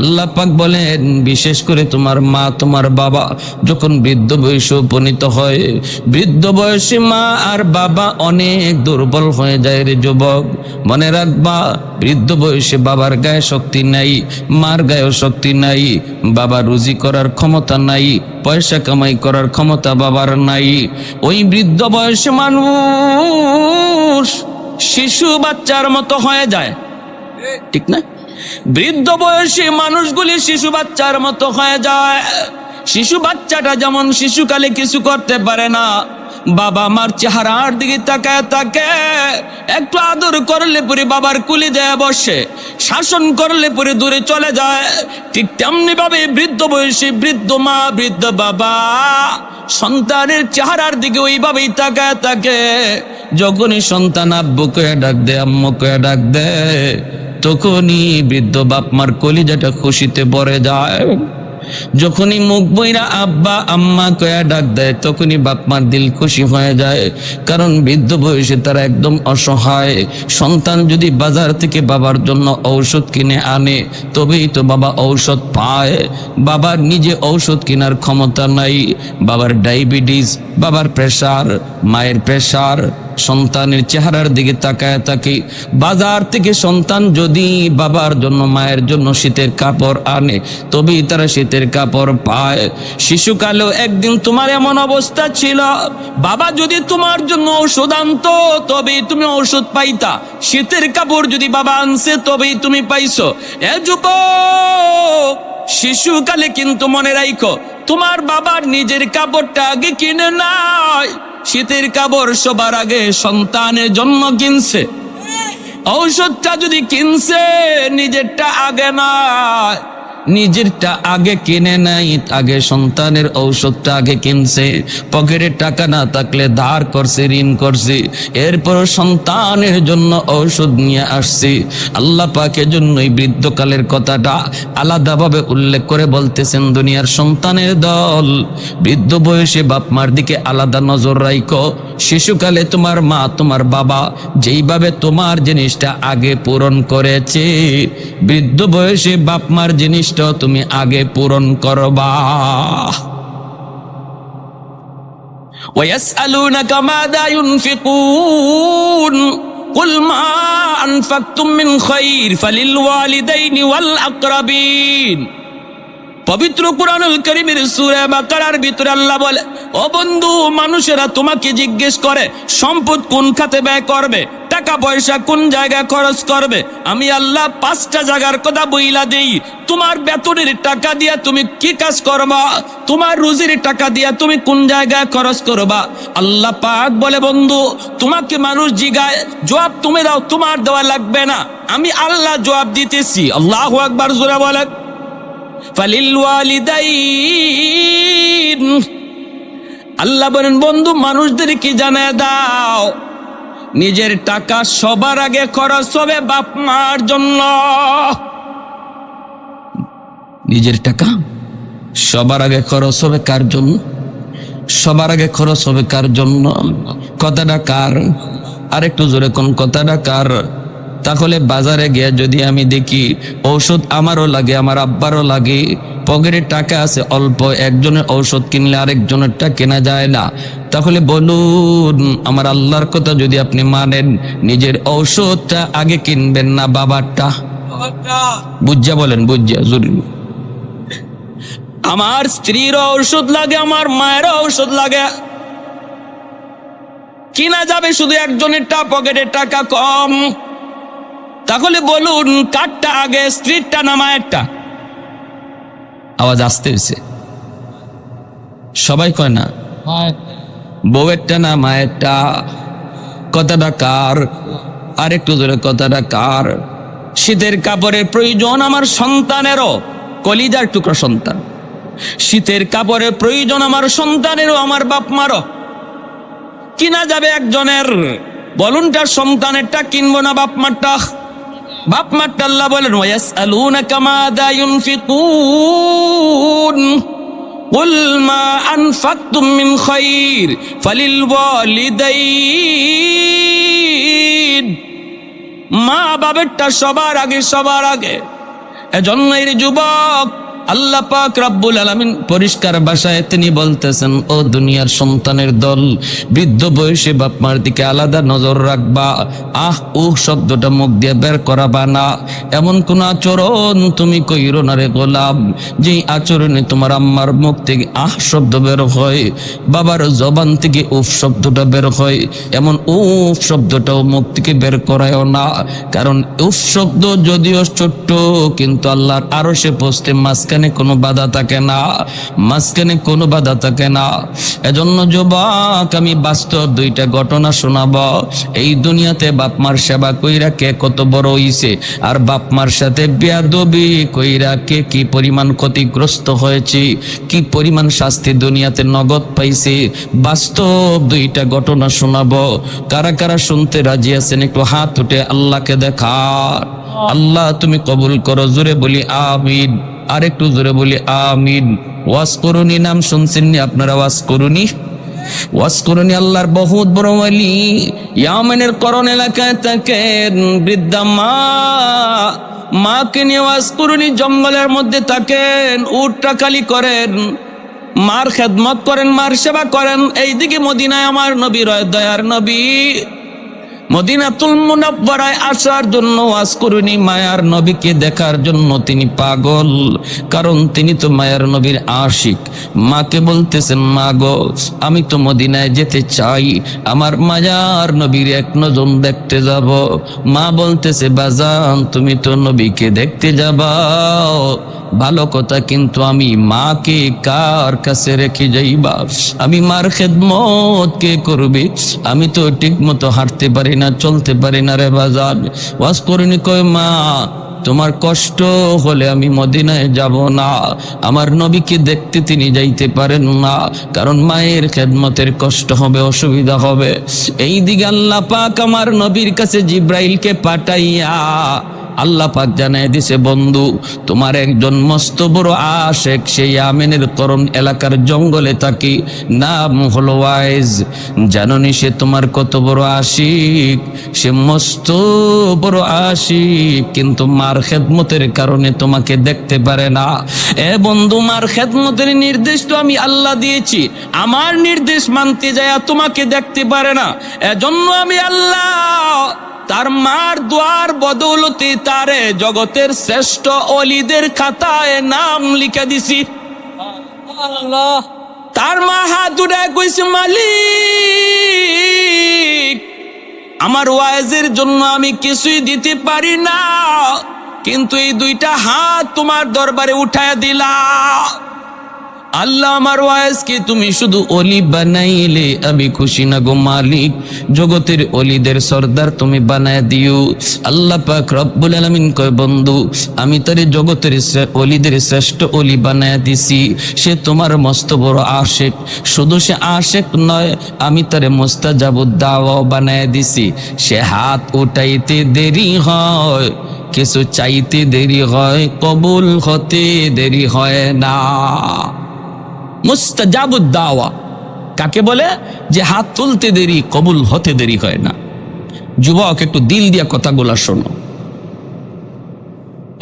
আল্লাহ পাক বলেন, বিশেষ করে তোমার মা, তোমার বাবা যখন বৃদ্ধ বয়সে উপনীত হয়, বৃদ্ধ বয়সে মা আর বাবা অনেক দুর্বল হয়ে যায় রে যুবক। মনে রাখবা, বৃদ্ধ বয়সে বাবার গায়ে শক্তি নাই, মার গায়েও শক্তি নাই, বাবা রুজি করার ক্ষমতা নাই, পয়সা কামাই করার ক্ষমতা বাবার নাই। ওই বৃদ্ধ বয়সে মানুষ শিশু বাচ্চার মতো হয়ে যায়, ঠিক না? বৃদ্ধ বয়সী মানুষগুলি শিশু বাচ্চার মতো হয়ে যায়। শিশু বাচ্চাটা যেমন শিশুকালে কিছু করতে পারে না, বাবা মার চেহারার দিকে তাকায় তাকে, একটু আদর করলে পরে বাবার কুলে যায় বসে, শাসন করলে পরে দূরে চলে যায়। ঠিক তেমনি ভাবে বৃদ্ধ বয়সী বৃদ্ধ মা, বৃদ্ধ বাবা সন্তানের চেহারার দিকে ওইভাবেই তাকায় থাকে। যখনই সন্তান আব্বু কয়ে ডাক দে, আম্মু কয়ে ডাক দে, তখনই বৃদ্ধ বাপ মার কলিজাটা খুশিতে ভরে যায়। যখনই মুখ বইরা আব্বা আম্মা কয়া ডাক দেয় তখনই বাপ মার দিল খুশি হয়ে যায়, কারণ বৃদ্ধ বয়সে তারা একদম অসহায়। সন্তান যদি বাজার থেকে বাবার জন্য ঔষধ কিনে আনে তবেই তো বাবা ঔষধ পায়। বাবার নিজে ঔষধ কেনার ক্ষমতা নাই। বাবার ডায়াবেটিস, বাবার প্রেসার, মায়ের প্রেসার, সন্তানের চেহারার দিকে তাকায় থাকে। বাজার থেকে সন্তান যদি বাবার জন্য মায়ের জন্য শীতের কাপড় আনে তবেই তারা শীতের কাপড় পায়। শিশুকালেও একদিন তোমার এমন অবস্থা ছিল, বাবা যদি তোমার জন্য ঔষধ আনতো তবেই তুমি ঔষধ পাইতা। শীতের কাপড় যদি বাবা আনছে তবেই তুমি পাইছো। এ যুবক, শিশুকালে কিন্তু মনে রাখো, তোমার বাবার নিজের কাপড়টা আগে কিনে নাই। শীতের কাপড় সবার আগে সন্তানের জন্য কিনছে। ঔষধটা যদি কিনছে, নিজেরটা আগে নয়, নিজেরটা আগে কিনে নাই, আগে সন্তানের ঔষধটা আগে কিনছে। পকেটে টাকা না থাকলে ধার করছে, ঋণ করছে, এরপর সন্তানের জন্য ঔষধ নিয়ে আসছে। আল্লাহ পাকের জন্যই বৃদ্ধকালের কথাটা আলাদাভাবে উল্লেখ করে বলতেছেন, দুনিয়ার সন্তানের দল, বৃদ্ধ বয়সে বাপ মার দিকে আলাদা নজর রাখো। শিশুকালে তোমার মা তোমার বাবা যেইভাবে তোমার জিনিসটা আগে পূরণ করেছে, বৃদ্ধ বয়সে বাপ মার জিনিসটা তুমি আগে পূরণ করবা। وَيَسْأَلُونَكَ مَاذَا يُنْفِقُونَ قُلْ مَا أَنْفَقْتُمْ مِنْ خَيْرٍ فَلِلْوَالِدَيْنِ وَالْأَقْرَبِينَ। পবিত্র কুরআনুল কারীমের সূরা বাকারার ভিতরে আল্লাহ বলে, ও বন্ধু, মানুষেরা তোমাকে জিজ্ঞেস করে সম্পদ কোন খাতে ব্যয় করবে, টাকা পয়সা কোন জায়গায় খরচ করবে। আমি আল্লাহ 5টা জায়গার কথা বইলা দেই। তোমার বেতনের টাকা দিয়া তুমি কি কাজ করবা, তোমার রুজির টাকা দিয়া তুমি কোন জায়গায় খরচ করবা। আল্লাহ পাক বলে, বন্ধু, তোমাকে মানুষ জিগায়, জবাব তুমি দাও, তোমার দেওয়া লাগবে না, আমি আল্লাহ জবাব দিতেছি। আল্লাহু আকবার জোরে বলেন। ফালিলওয়ালিদাইন, আল্লাহ বলেন, বন্ধু, মানুষদের কি জানায় দাও, নিজের টাকা সবার আগে খরচ হবে বাপ মার জন্য। নিজের টাকা সবার আগে খরচ হবে কার জন্য? সবার আগে খরচ হবে কার জন্য? কথাটা কার? আরেকটু জোরে কোন কথাটা কার? তাহলে বাজারে গিয়ে যদি আমি দেখি ঔষধ আমারও লাগে, আমার আব্বারও লাগে, পকেটে টাকা আছে অল্প, একজনের ঔষধ কিনলে আরেকজনেরটা কেনা যায় না, তাহলে বলুন, আমার আল্লাহর কথা যদি আপনি মানেন, নিজের ঔষধটা আগে কিনবেন না বাবারটা? বুঝা বলেন, বুঝা জরুরি। আমার স্ত্রীর ঔষধ লাগে, আমার মায়ের ঔষধ লাগে, কিনা যাবে শুধু একজনেরটা, পকেটের টাকা কম। তাহলে বলুন, কারটা আগে, স্ত্রীরটা না মায়েরটা? আওয়াজ আসতে হয়েছে, সবাই কয় না বউয়েরটা না মায়েরটা? কথাটা কার? আরেকটু ধরে কথাটা কার? শীতের কাপড়ের প্রয়োজন আমার সন্তানেরও, কলিজার টুকরো সন্তান। শীতের কাপড়ের প্রয়োজন আমার সন্তানেরও, আমার বাপ মারও। কিনা যাবে একজনের, বলুন, তার সন্তানেরটা কিনবো না বাপ মারটা? বাপ মারটা আল্লাহ বলেন, ওয়ায়াসআলুনাকা মাযা ইউনফিকুন কুল মা আনফাকতুম মিন খায়র ফালিলওয়ালিদাইন। মা বাবারটা সবার আগে, সবার আগে। এজন্য এর যুবক, আল্লাহ পাক রব্বুল আলামিন পরিষ্কার ভাষায় তিনি বলতেছেন, ও দুনিয়ার সন্তানের দল, বৃদ্ধ বয়সে বাপ মার দিকে আলাদা নজর রাখবা। শব্দটা মুখ দিয়ে বের করাবা না। এমন কোন আচরণ তুমি কইরো না রে গোলাম, যে আচরণে তোমার আম্মার মুখ থেকে শব্দ বের হয়, বাবার জবান থেকে শব্দটা বের হয়, এমন শব্দটাও মুখ থেকে বের করায়ও না। কারণ শব্দ যদিও ছোট্ট, কিন্তু আল্লাহর আরশে পৌঁছতে মাঝখানে কোনো বাধা থাকে না, মাঝখানে কোনো বাধা থাকে না। এজন্য যুবক, আমি বাস্তব 2টা ঘটনা শোনাব। এই দুনিয়াতে বাপ মার সেবা কইরা কে কত বড় হইছে, আর বাপ মার সাথে বেয়াদবি কইরা কে কি পরিমাণ ক্ষতিগ্রস্ত হয়েছে, কি পরিমাণ শাস্তি দুনিয়াতে নগদ পাইছে। বাস্তব 2টা ঘটনা শোনাব। কারা কারা শুনতে রাজি আছেন একটু হাত উঠে আল্লাহকে দেখা। আল্লাহ তুমি কবুল করো, জোরে বলি আমিন। আর একটু জোরে বলি আমিন। ওয়াজ করুনি নাম শুনছেননি আপনারা? ওয়াজ করুনি, ওয়াজ করুনি আল্লাহর বহুত বড় ওয়ালি ইয়ামেনের করণ এলাকায় থাকেন। বৃদ্ধা মাকে নিয়ে ওয়াজ করুনি জঙ্গলের মধ্যে থাকেন, উটটা খালি করেন, মার খেদমত করেন, মার সেবা করেন। এইদিকে মদিনায় আমার নবী রয়, দয়ার নবী মদিনাতুল মুনাওয়ারায় আসার জন্য ওয়াজ করুনি মায়ার নবীকে দেখার জন্য তিনি পাগল, কারণ তিনি তো মায়ার নবীর আশিক। মাকে বলতেছেন, মা গো আমি তো মদিনায় যেতে চাই, আমার মায়ার নবীর এক নজর দেখতে যাব। মা বলতেছে, বাজান তুমি তো নবীকে দেখতে যাবা ভালো কথা, কিন্তু আমি মাকে কার কাছে রেখে যাইবা? আমি মার খেদমত কে করবে? আমি তো ঠিক মতো হাঁটতে পারি না, চলতে পারি না রে বাজান। ওয়াজ করিনি কয়, মা তোমার কষ্ট হলে আমি মদিনায় যাব না, আমার নবীকে দেখতে তিনি যাইতে পারেন না, কারণ মায়ের খেদমতের কষ্ট হবে, অসুবিধা হবে। এই দিকে আল্লাহ পাক আমার নবীর কাছে জিব্রাইলকে পাঠাইয়া আল্লাহ পাক জানায় দিছে, বন্ধু তোমার একজন মস্ত বড় আশেক সেই ইয়ামেনের করণ এলাকার জঙ্গলে থাকি, নাম হলো ওয়াইজ। জাননি সে তোমার কত বড় আশিক? সে মস্ত বড় আশিক, কিন্তু মার খেদমতের কারণে তোমাকে দেখতে পারে না। এ বন্ধু, মার খেদমতের নির্দেশ তো আমি আল্লাহ দিয়েছি, আমার নির্দেশ মানতে যায় তোমাকে দেখতে পারে না। এজন্য আমি আল্লাহ তার মার দোয়ার বদৌলতে তারে জগতের শ্রেষ্ঠ অলিদের খাতায় নাম লিখে দিছি। তার মা হাত উঠায় কইছে, মালিক আমার ওয়াইজের জন্য আমি কিছুই দিতে পারি না, কিন্তু এই দুইটা হাত তোমার দরবারে উঠায় দিলা। আল্লাহ আমার ওয়াইজকে তুমি শুধু অলি বানাইলে আমি খুশি না গো মালিক, জগতের অলিদের সর্দার তুমি বানায় দিও। আল্লাহ পাক রব্বুল আলামিন কয়, বন্ধু আমি তারে জগতের অলিদের শ্রেষ্ঠ অলি বানায় দিছি, সে তোমার মস্ত বড় আশেক। শুধু সে আশেক নয়, আমি তারে মুস্তাজাবুদ দাওয়া বানায় দিছি। সে হাত উঠাইতে দেরি হয়, কিছু চাইতে দেরি হয়, কবুল হতে দেরি হয় না। মুস্তাজাবুদ দাওয়া কাকে বলে? যে হাত তুলতে দেরি, কবুল হতে দেরি হয় না। যুবক একটু দিল দিয়া কথাগুলা শোনো।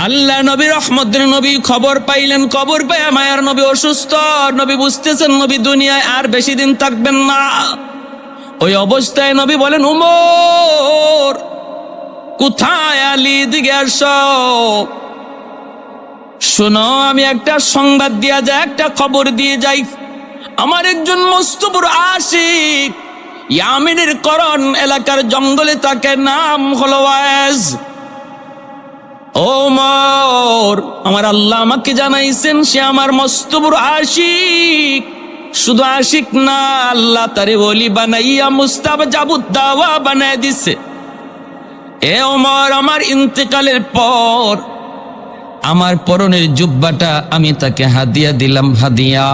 আল্লাহ নবী রহমতের নবী খবর পাইলেন, খবর পাইয়া মায়ার নবী অসুস্থ। নবী বুঝতেছেন নবী দুনিয়ায় আর বেশি দিন থাকবেন না। ওই অবস্থায় নবী বলেন, উমর কোথায়? আলী দিকে আসো, শোনো আমি একটা সংবাদ দিয়া যাই, একটা খবর দিয়ে যাই। আমার একজন মস্ত বড় আশিক ইয়ামেনের করণ এলাকার জঙ্গলে থাকে, নাম হলো ওয়াইজ। ওমর আমার আল্লাহ আমাকে জানাইছেন সে আমার মস্ত বড় আশিক। শুধু আশিক না, আল্লাহ তারে ওলি বানাইয়া মুস্তাজাবুদ দাওয়া বানায় দিছে। এ ওমর আমার ইন্তেকালের পর আমার পরনের জুব্বাটা আমি তাকে হাদিয়া দিলাম, হাদিয়া।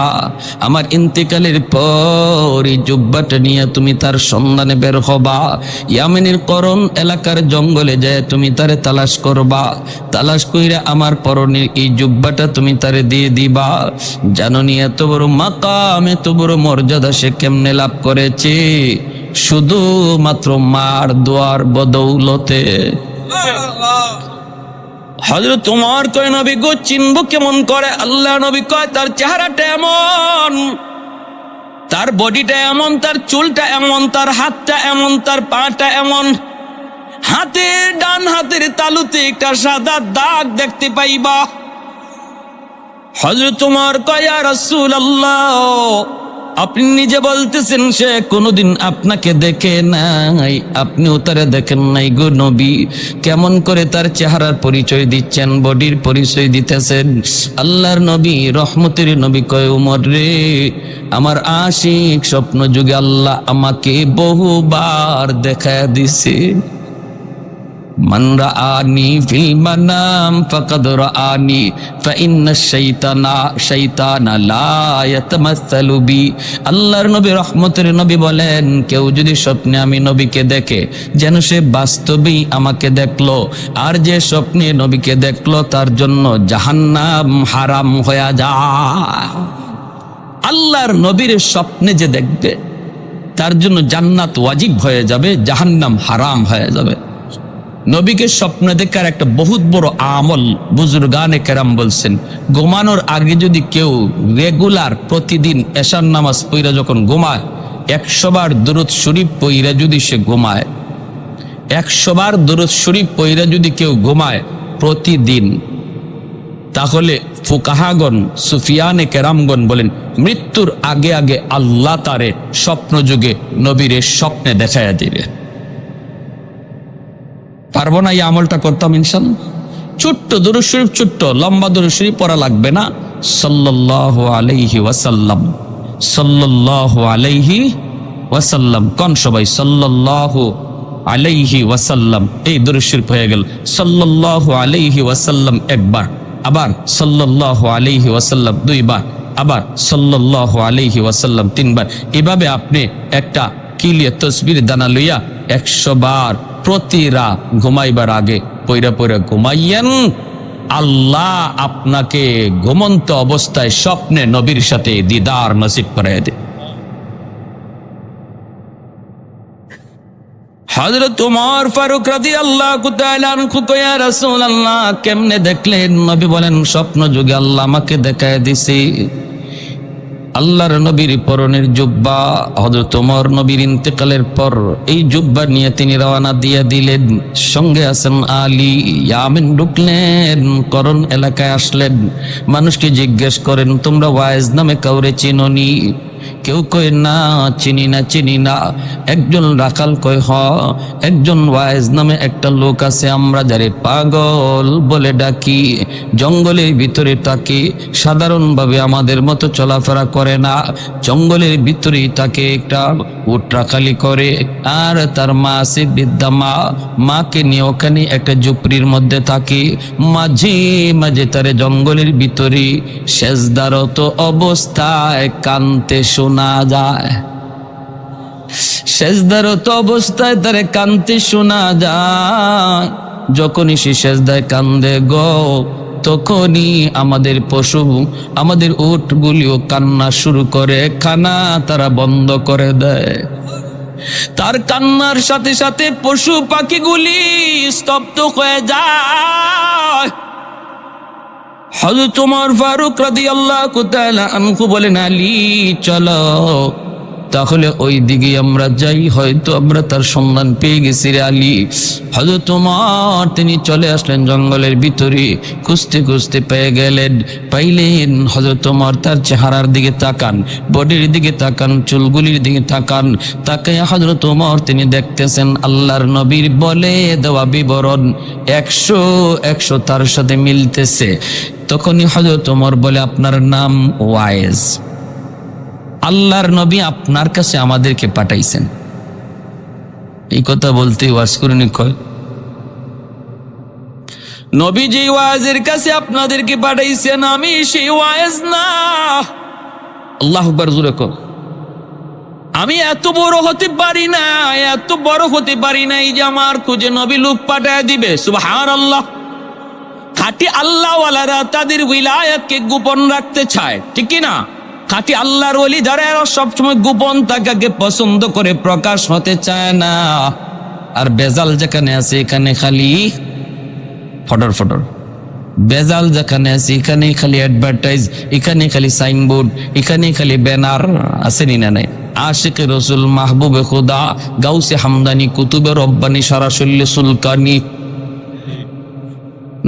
আমার ইন্তেকালের পর এই জুব্বাটা নিয়ে তুমি তার সন্ধানে বের হবা, ইয়ামেনের করণ এলাকার জঙ্গলে যায় তুমি তারে তালাশ করবা। তালাশ কইরা আমার পরনের এই জুব্বাটা তুমি তারে দিয়ে দিবা। জাননি এত বড় মাকাম, এত বড় মর্যাদা সে কেমনে লাভ করেছে? শুধুমাত্র মার দোয়ার বদৌলতে। হযরত ওমর কয়, নবী গো চিনব কেমন করে? আল্লাহ নবী কয়, তার চেহারাটা এমন, তার বডিটা এমন, তার চুলটা এমন, তার হাতটা এমন, তার পাটা এমন। হাতের ডান হাতের তালুতে একটা সাদা দাগ দেখতে পাইবা। হযরত ওমর কয়, ইয়া রাসূলুল্লাহ আপনি নিজে বলতেছেন সে কোনোদিন আপনাকে দেখে নাই, আপনিও তারে দেখেন নাই গো নবী, কেমন করে তার চেহারার পরিচয় দিচ্ছেন, বডির পরিচয় দিতেছেন? আল্লাহর নবী রহমতের নবী কয়, ওমর রে আমার আশিক স্বপ্ন যুগে আল্লাহ আমাকে বহুবার দেখা দিছে। মান রাআনি ফিল মানাম ফাকাদ রাআনি ফাইন্নাশ শাইতানা লা ইয়াতামাসসালু বি। আল্লাহর নবী রহমতের নবী বলেন, কেউ যদি স্বপ্নে আমি নবীকে দেখে যেন সে বাস্তবেই আমাকে দেখলো, আর যে স্বপ্নে নবীকে দেখলো তার জন্য জাহান্নাম হারাম হয়ে যায়। আল্লাহর নবীর স্বপ্নে যে দেখবে তার জন্য জান্নাত ওয়াজিব হয়ে যাবে, জাহান্নাম হারাম হয়ে যাবে। নবীকে স্বপ্নে দেখার একটা বহুত বড় আমল বুজুর্গানে কেরাম বলছেন, ঘুমানোর আগে যদি কেউ রেগুলার প্রতিদিন এশার নামাজ পইরা যখন ঘুমায় 100 বার দুরূদ শরীফ পইরা যদি সে ঘুমায়, 100 বার দুরূদ শরীফ পইরা যদি কেউ ঘুমায় প্রতিদিন, তাহলে ফুকাহাগণ সুফিয়ানে কেরামগণ বলেন মৃত্যুর আগে আগে আল্লাহ তারে স্বপ্ন যুগে নবীরে স্বপ্নে দেখাইয়া দিবে। পারবো না এই আমলটা করতাম ইনশাআল্লাহ। ছোট্ট দুরূদ শরীফ, ছোট্ট লম্বা দুরূদ শরীফ পড়া লাগবে না। সাল্লাল্লাহু আলাইহি ওয়াসাল্লাম, সাল্লাল্লাহু আলাইহি ওয়াসাল্লাম। কোন সবাই সাল্লাল্লাহু আলাইহি ওয়াসাল্লাম, এই দুরূদ শরীফ হয়ে গেল। সাল্লাল্লাহু আলাইহি ওয়াসাল্লাম একবার, আবার সাল্লাল্লাহু আলাইহি ওয়াসাল্লাম 2 বার, আবার সাল্লাল্লাহু আলাইহি ওয়াসাল্লাম 3 বার। এভাবে আপনি একটা কিলিয়ে তসবির দানা লইয়া 100 বার প্রতি রাত ঘুমাইবার আগে পইরা পইরা ঘুমাইয়েন। আল্লাহ আপনাকে ঘুমন্ত অবস্থায় স্বপ্নে নবীর সাথে দিদার নসিব করায় দেয়। হযরত ওমর ফারুক রাদিয়াল্লাহু তাআলা আনহু কয়, ইয়া রাসূলুল্লাহ, কেমনে দেখলেন? নবী বলেন, স্বপ্ন যুগে আল্লাহ আমাকে দেখায় দিছে আল্লাহর নবীর পরনের জুব্বা। হযরত ওমর নবীর ইন্তেকালের পর এই জুব্বা নিয়ে তিনি রওনা দিয়ে দিলেন। সঙ্গে আছেন আলী। ইয়ামেন ঢুকলেন, করণ এলাকায় আসলেন। মানুষকে জিজ্ঞেস করেন, তোমরা ওয়াইজ নামে কাউরে চিনোনি? কেউ কয় না, চিনি না, চিনি না। একজন রাখাল কয়, হ, একজন ওয়াইজ নামে একটা লোক আছে, আমরা যারে পাগল বলে ডাকি। জঙ্গলের ভিতরে থাকে, সাধারণভাবে আমাদের মতো চলাফেরা করে না। জঙ্গলের ভিতরেই তাকে একটা উট রাখালি করে, আর তার মা আছে বৃদ্ধা মা। মাকে নিয়ে ওখানে একটা ঝুপড়ির মধ্যে থাকে। মাঝে মাঝে তারে জঙ্গলের ভিতরে সেজদারত অবস্থায় কানতে শোনা যায়। সেজদারত অবস্থায় তারে কানতে শোনা যায়। যখনই সে সেজদায় কান্দে গো, তখনই আমাদের পশু, আমাদের উটগুলিও কান্না শুরু করে, খানা তারা বন্ধ করে দেয়। তার কান্নার সাথে সাথে পশু পাখিগুলি স্তব্ধ হয়ে যায়। হযরত ওমর ফারুক রাদিয়াল্লাহু তাআলা আনহু বলেন, আলী চলো তাহলে ওই দিকে আমরা যাই, হয়তো আমরা তার সন্ধান পেয়ে গেছি রে আলী। হযরত ওমর তিনি চলে আসলেন জঙ্গলের ভিতরে, খুঁজতে খুঁজতে পেয়ে গেলেন। পাইলেন হযরত ওমর তার চেহারার দিকে তাকান, বডির দিকে তাকান, চুলগুলির দিকে তাকান। তাকাইয়া হযরত ওমর তিনি দেখতেছেন আল্লাহর নবীর বলে দেওয়া বিবরণ 100 তার সাথে মিলতেছে। তখনই হযরত ওমর বলে, আপনার নাম ওয়াইজ, আল্লাহর নবী আপনার কাছে আমাদেরকে পাঠাইছেন। এই কথা বলতে ওয়াজ করেনি, কয় নবী যে ওয়াজের কাছে আপনাদেরকে পাঠাইছেন আমি সেই ওয়াজ না। আল্লাহু আকবার, জোরে কর। আমি এত বড় হতে পারি না, এত বড় হতে পারি না যে আমার খুঁজে নবী লোক পাঠায় দিবে। সুবহানাল্লাহ। খাঁটি আল্লাহওয়ালারা তাদের উইলায়াতকে গোপন রাখতে চায়, ঠিক কি না? খাঁটি আল্লাহর ওলি যারা সবসময় গোপন থাকাকে পছন্দ করে, প্রকাশ হতে চায় না। আর বেজাল যেখানে আছে এখানে খালি ফটর ফটর। বেজাল যেখানে আছে এখানে খালি অ্যাডভার্টাইজ, এখানে খালি সাইনবোর্ড, এখানে খালি ব্যানার। আসেনি না নাই? আশিকে রসুল, মাহবুবে খুদা, গাউসে হামদানি, কুতুবে রব্বানি, সারাসল্লে সুলকানি,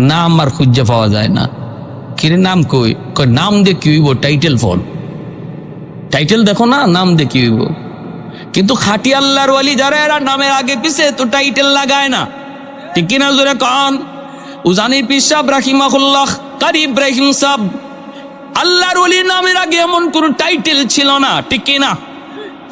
নাম আর খুঁজে পাওয়া যায় না। কিরে নাম কই? নাম দিয়ে কি হইব? টাইটেল ফোন, টাইটেল দেখো না, নাম দিয়ে কি হইব? কিন্তু খাঁটি আল্লাহর ওয়ালি যারা এরা নামের আগে পিছে তো টাইটেল লাগায় না, ঠিক কিনা? জোরে কন। উজানি পীর সাহেব রাহিমাহুল্লাহ, কারি ইব্রাহিম সাহেব, আল্লাহর ওলির নামের আগে এমন কোন টাইটেল ছিল না, ঠিক কিনা?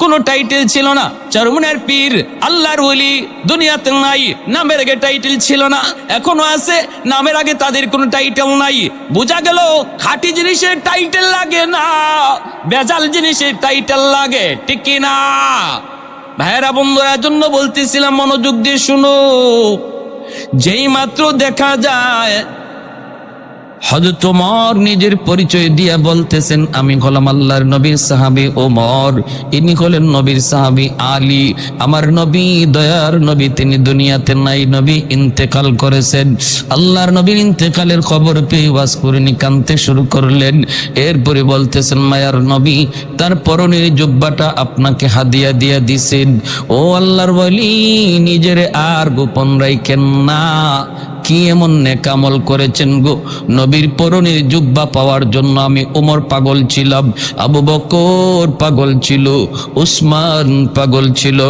কোনো টাইটেল ছিল না। চরমনের পীর, আল্লাহর ওলি দুনিয়াতে নাই, নামের আগে টাইটেল ছিল না, এখনো আছে, নামের আগে তাদের কোনো টাইটেল নাই। বোঝা গেল খাঁটি জিনিসের টাইটেল লাগে না, বেজাল জিনিসের টাইটেল লাগে, ঠিক কি না? ভাইয়েরা বন্ধুরা, জন্য বলতেছিলাম মনোযোগ দিয়ে শুনো। যেই মাত্র দেখা যায় হযরত ওমর নিজের পরিচয় দিয়ে বলতেছেন, আমি হলাম আল্লাহর নবীর সাহাবী ওমর, ইনি হলেন নবীর সাহাবী আলী। আমার নবী, দয়ার নবী, তিনি দুনিয়াতে নাই, নবী ইন্তেকাল করেছেন। আল্লাহর নবীর ইন্তেকালের খবর পেয়ে ওয়াজ করিনি কাঁদতে শুরু করলেন। এরপরে বলতেছেন, মায়ার নবী তার পরনের জুব্বাটা আপনাকে হাদিয়া দিয়া দিছেন। ও আল্লাহর ওলি, নিজের আর গোপন রাখেন না। কি এমন নেকামল করেছেন গো? নবীর পরনের জুব্বা পাওয়ার জন্য আমি ওমর পাগল ছিলাম, আবু বকর পাগল ছিল, উসমান পাগল ছিল,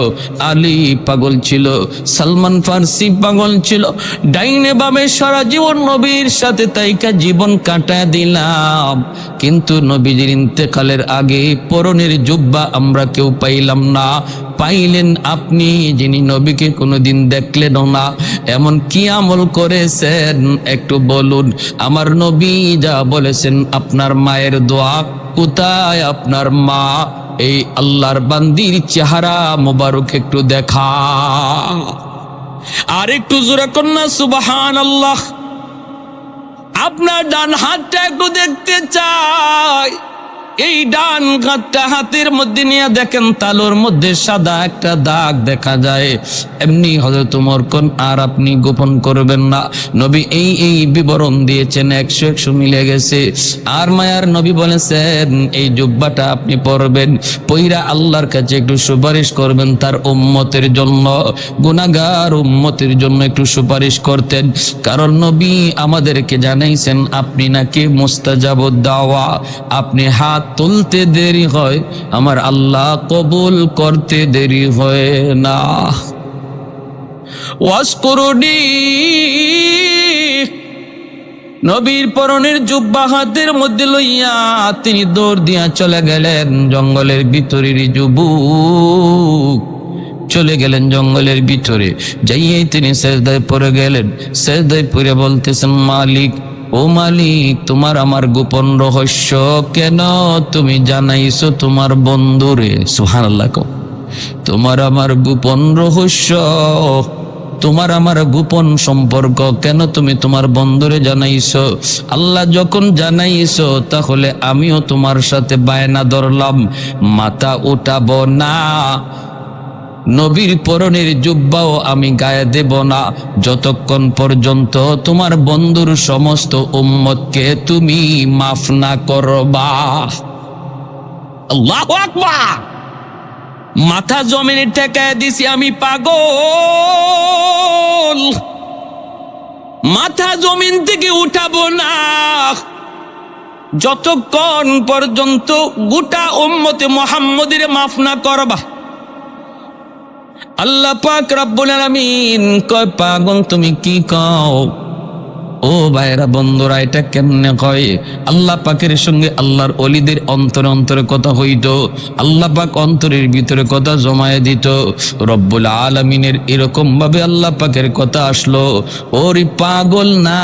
আলী পাগল ছিল, সালমান ফার্সি পাগল ছিল। ডাইনে বামে সারা জীবন নবীর সাথে তাইকা জীবন কাটায় দিলাম, কিন্তু নবীজির ইন্তেকালের আগে পরনের জুব্বা আমরা কেউ পাইলাম না। পাইলেন আপনি, যিনি নবীকে কোনোদিন দেখলেনও না। এমন কি আমল করেছেন একটু বলুন? আমার নবী যা বলেছেন, আপনার মায়ের দোয়া, কোথায় আপনার মা? এই আল্লাহর বান্দির চেহারা মোবারক একটু দেখা। আর একটু জোরে কন্যা সুবহানাল্লাহ। আপনার ডান হাতটা একটু দেখতে চাই। এই ডান হাতটা হাতের মধ্যে নিয়ে দেখেন, তালুর মধ্যে সাদা একটা দাগ দেখা যায়। এমনি হযরত ওমর কোন আর আপনি গোপন করবেন না, নবী এই বিবরণ দিয়েছেন, 100 মিলে গেছে। আর মায়ার নবী বলেছেন, এই জুব্বাটা আপনি পরবেন, পইরা আল্লাহর কাছে একটু সুপারিশ করবেন তার উম্মতের জন্য, গুনাহগার উম্মতের জন্য একটু সুপারিশ করতেন। কারণ নবী আমাদেরকে জানাইছেন, আপনি নাকি মুস্তাজাবুদ দাওয়া, আপনি হাত তুলতে দেরি হয়, আমার আল্লাহ কবুল করতে দেরি হয় না। ওয়াসকুরুনি, নবীর পরনের জুব্বা হাতের মধ্যে লইয়া তিনি দৌড় দিয়া চলে গেলেন জঙ্গলের ভিতরের যুবক, চলে গেলেন জঙ্গলের ভিতরে। যাইয়েই তিনি সেজদায় পড়ে গেলেন। সেজদায় পড়ে বলতেছেন, মালিক, ও মালিক, তোমার আমার গোপন রহস্য কেন তুমি জানাইছো তোমার বন্ধুরে? সুবহানাল্লাহ। তোমার আমার গোপন রহস্য, তোমার আমার গোপন সম্পর্ক কেন তুমি তোমার বন্ধুরে জানাইছো? আল্লাহ যখন জানাইছো, তাহলে আমিও তোমার সাথে বায়না ধরলাম, মাথা উঠাবো না, নবীর পরনের জুব্বাও আমি গায়ে দেব না, যতক্ষণ পর্যন্ত তোমার বন্ধুর সমস্ত উম্মতকে তুমি মাফ না করবা। আল্লাহু আকবার। মাথা জমিনে ঠেকায় দিছি, আমি পাগল, মাথা জমিন থেকে উঠাবো না যতক্ষণ পর্যন্ত গোটা উম্মতে মুহাম্মদের মাফ না করবা। আল্লাহ পাক রব্বুল আলামিন কয়, পাগল তুমি কি কও? ও ভাইরা বন্ধুরা, এটা কেমনে কয়? আল্লাহ পাকের সঙ্গে আল্লাহর ওলিদের অন্তরে অন্তরে কথা হইত, আল্লাহ পাক অন্তরের ভিতরে কথা জমায়ে দিত। রব্বুল আলামিনের এরকম ভাবে আল্লাহ পাকের কথা আসলো। ওরে পাগল না,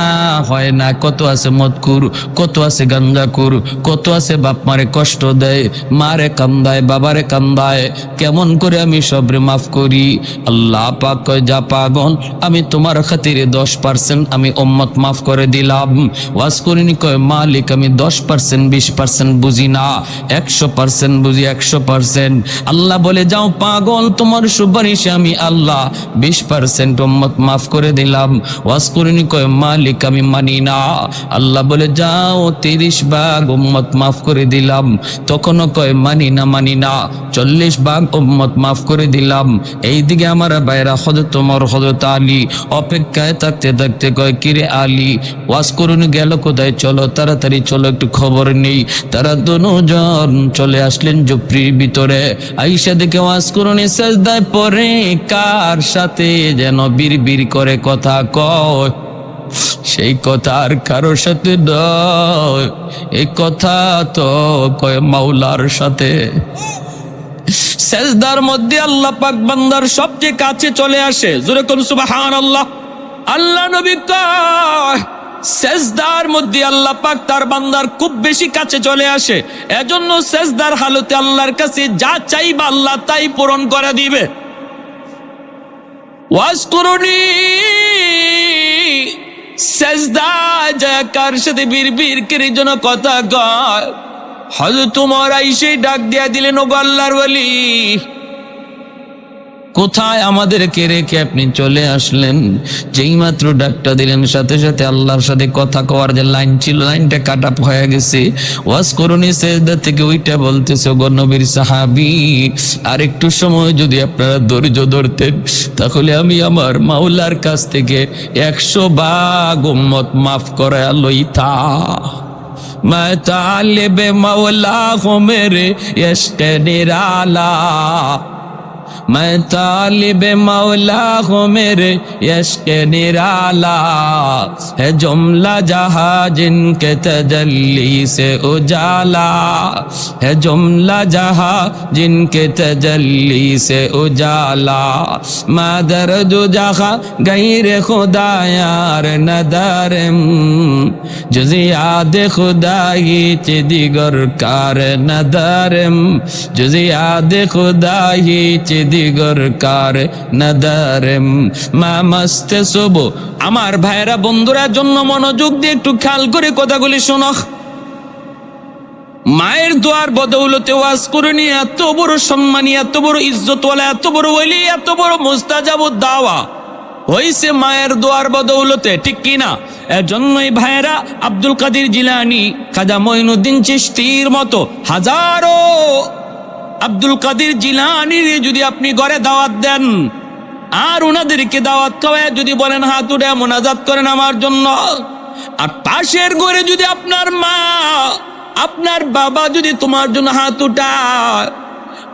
হয় না। কত আছে মদকুর, কত আছে গাঞ্জাকুর, কত আছে বাপ মারে কষ্ট দেয়, মারে কান্দায়, বাবারে কান্দায়, কেমন করে আমি সবরে মাফ করি? আল্লাহ পাক কয়, যা পাগল, আমি তোমার খাতিরে 10% আমি উম্মত মাফ করে দিলাম। ওয়াজ করিনি, কয় মালিক আমি 10% 20% বুঝি না, 100% বুঝি, 100%। আল্লাহ বলে, যাও পাগল, তোমার সুপারিশে আমি আল্লাহ 20% উম্মত মাফ করে দিলাম। ওয়াজ করিনি, কয় মালিক আমি মানি না। আল্লাহ বলে, যাও 30 ভাগ উম্মত মাফ করে দিলাম। তখনও কয় মানি না, মানি না। 40 ভাগ উম্মত মাফ করে দিলাম। এইদিকে আমার ভাইরা হযরত ওমর, হযরত আলী অপেক্ষায় থাকতে থাকতে কয়, কিরে আলী, ওয়াজ করুন গেল কোথায়? চলো তাড়াতাড়ি চলো, একটু খবর নেই। তারা দুজন চলে আসলেন ঝুপড়ির ভিতরে। আইসা দেখে ওয়াজ করুন সেজদায় পড়ে কার সাথে যেন বিড়বিড় করে কথা কয়। সেই কথা আর কারোর সাথে নয়, এই কথা তো কয় মাওলার সাথে। সেজদার মধ্যে আল্লাহ পাক বান্দার সবচেয়ে কাছে চলে আসে। জোরে কোন সুবহানাল্লাহ। আল্লাহ নবী কয় সেজদার মধ্যে আল্লাহ পাক তার বান্দার খুব বেশি কাছে চলে আসে, এজন্য সেজদার হালতে আল্লাহর কাছে যা চাইবা আল্লাহ তাই পূরণ করে দিবে। ওয়াজকুরুনি, সেজদা যায় কার সাথে বিড়বিড় করে যেন কথা কয়। হযরত ওমর আইসে ডাক দিয়া দিলেন, ওগো আল্লাহর ওলি, কোথায় আমাদেরকে রেখে আপনি চলে আসলেন? যেই মাত্র ডাকটা দিলেন সাথে সাথে আল্লাহর সাথে কথা কওয়ার যে লাইন ছিল, লাইনটা কাট আপ হয়ে গেছে। ওয়াজকুরুনি সেজদা থেকে ওইটা বলতেছে, ওগো নবীর সাহাবী, আর একটু সময় যদি আপনারা ধৈর্য ধরতেন তাহলে আমি আমার মাওলার কাছ থেকে 100 ভাগ উম্মত মাফ করে লইতা। मैं तालिब मौला हूँ मेरे इश्क़ निराला, मैं तालिब मौला हूँ मेरे इश्क़ निराला, है जुमला जहाँ जिनके तजल्ली से उजाला, है जुमला जहाँ जिनके तजल्ली से उजाला, मादर जो जहाँ गैर खुदा यार नदारम, जुज़ियाद खुदाई चे दिगर कार नदारम, जुज़ियाद खुदाई चे দিগর কার নদরম মা মস্ত শুভ। আমার ভাইরা বন্ধুরা জন্য মনোযোগ দিয়ে একটু খেয়াল করে কথাগুলি শোনো। মায়ের দোয়ার বদৌলতে ওয়াজকুরুনি এত বড় সম্মানী, এত বড় ইজ্জতওয়ালা, এত বড় ওলি, এত বড় মুস্তাজাবুদ দাওয়া হইছে মায়ের দোয়ার বদৌলতে, ঠিক কিনা? এজন্যই ভাইরা আব্দুল কাদের জিলানী, খাজা মঈনুদ্দিন চিশতির মতো হাজারো আব্দুল কাদের জিলানীর যদি আপনি ঘরে দাওয়াত দেন আর ওনাদেরকে দাওয়াত খাওয়ায় যদি বলেন হাত উঠে মোনাজাত করেন আমার জন্য, আর পাশের ঘরে যদি আপনার মা আপনার বাবা যদি তোমার জন্য হাত উঠায়,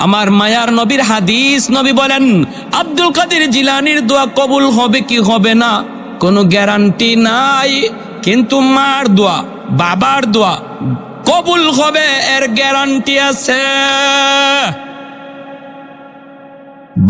আমার মায়ার নবীর হাদিস, নবী বলেন আব্দুল কাদের জিলানীর দোয়া কবুল হবে কি হবে না কোনো গ্যারান্টি নাই, কিন্তু মার দোয়া বাবার দোয়া কবুল হবে এর গ্যারান্টি আছে।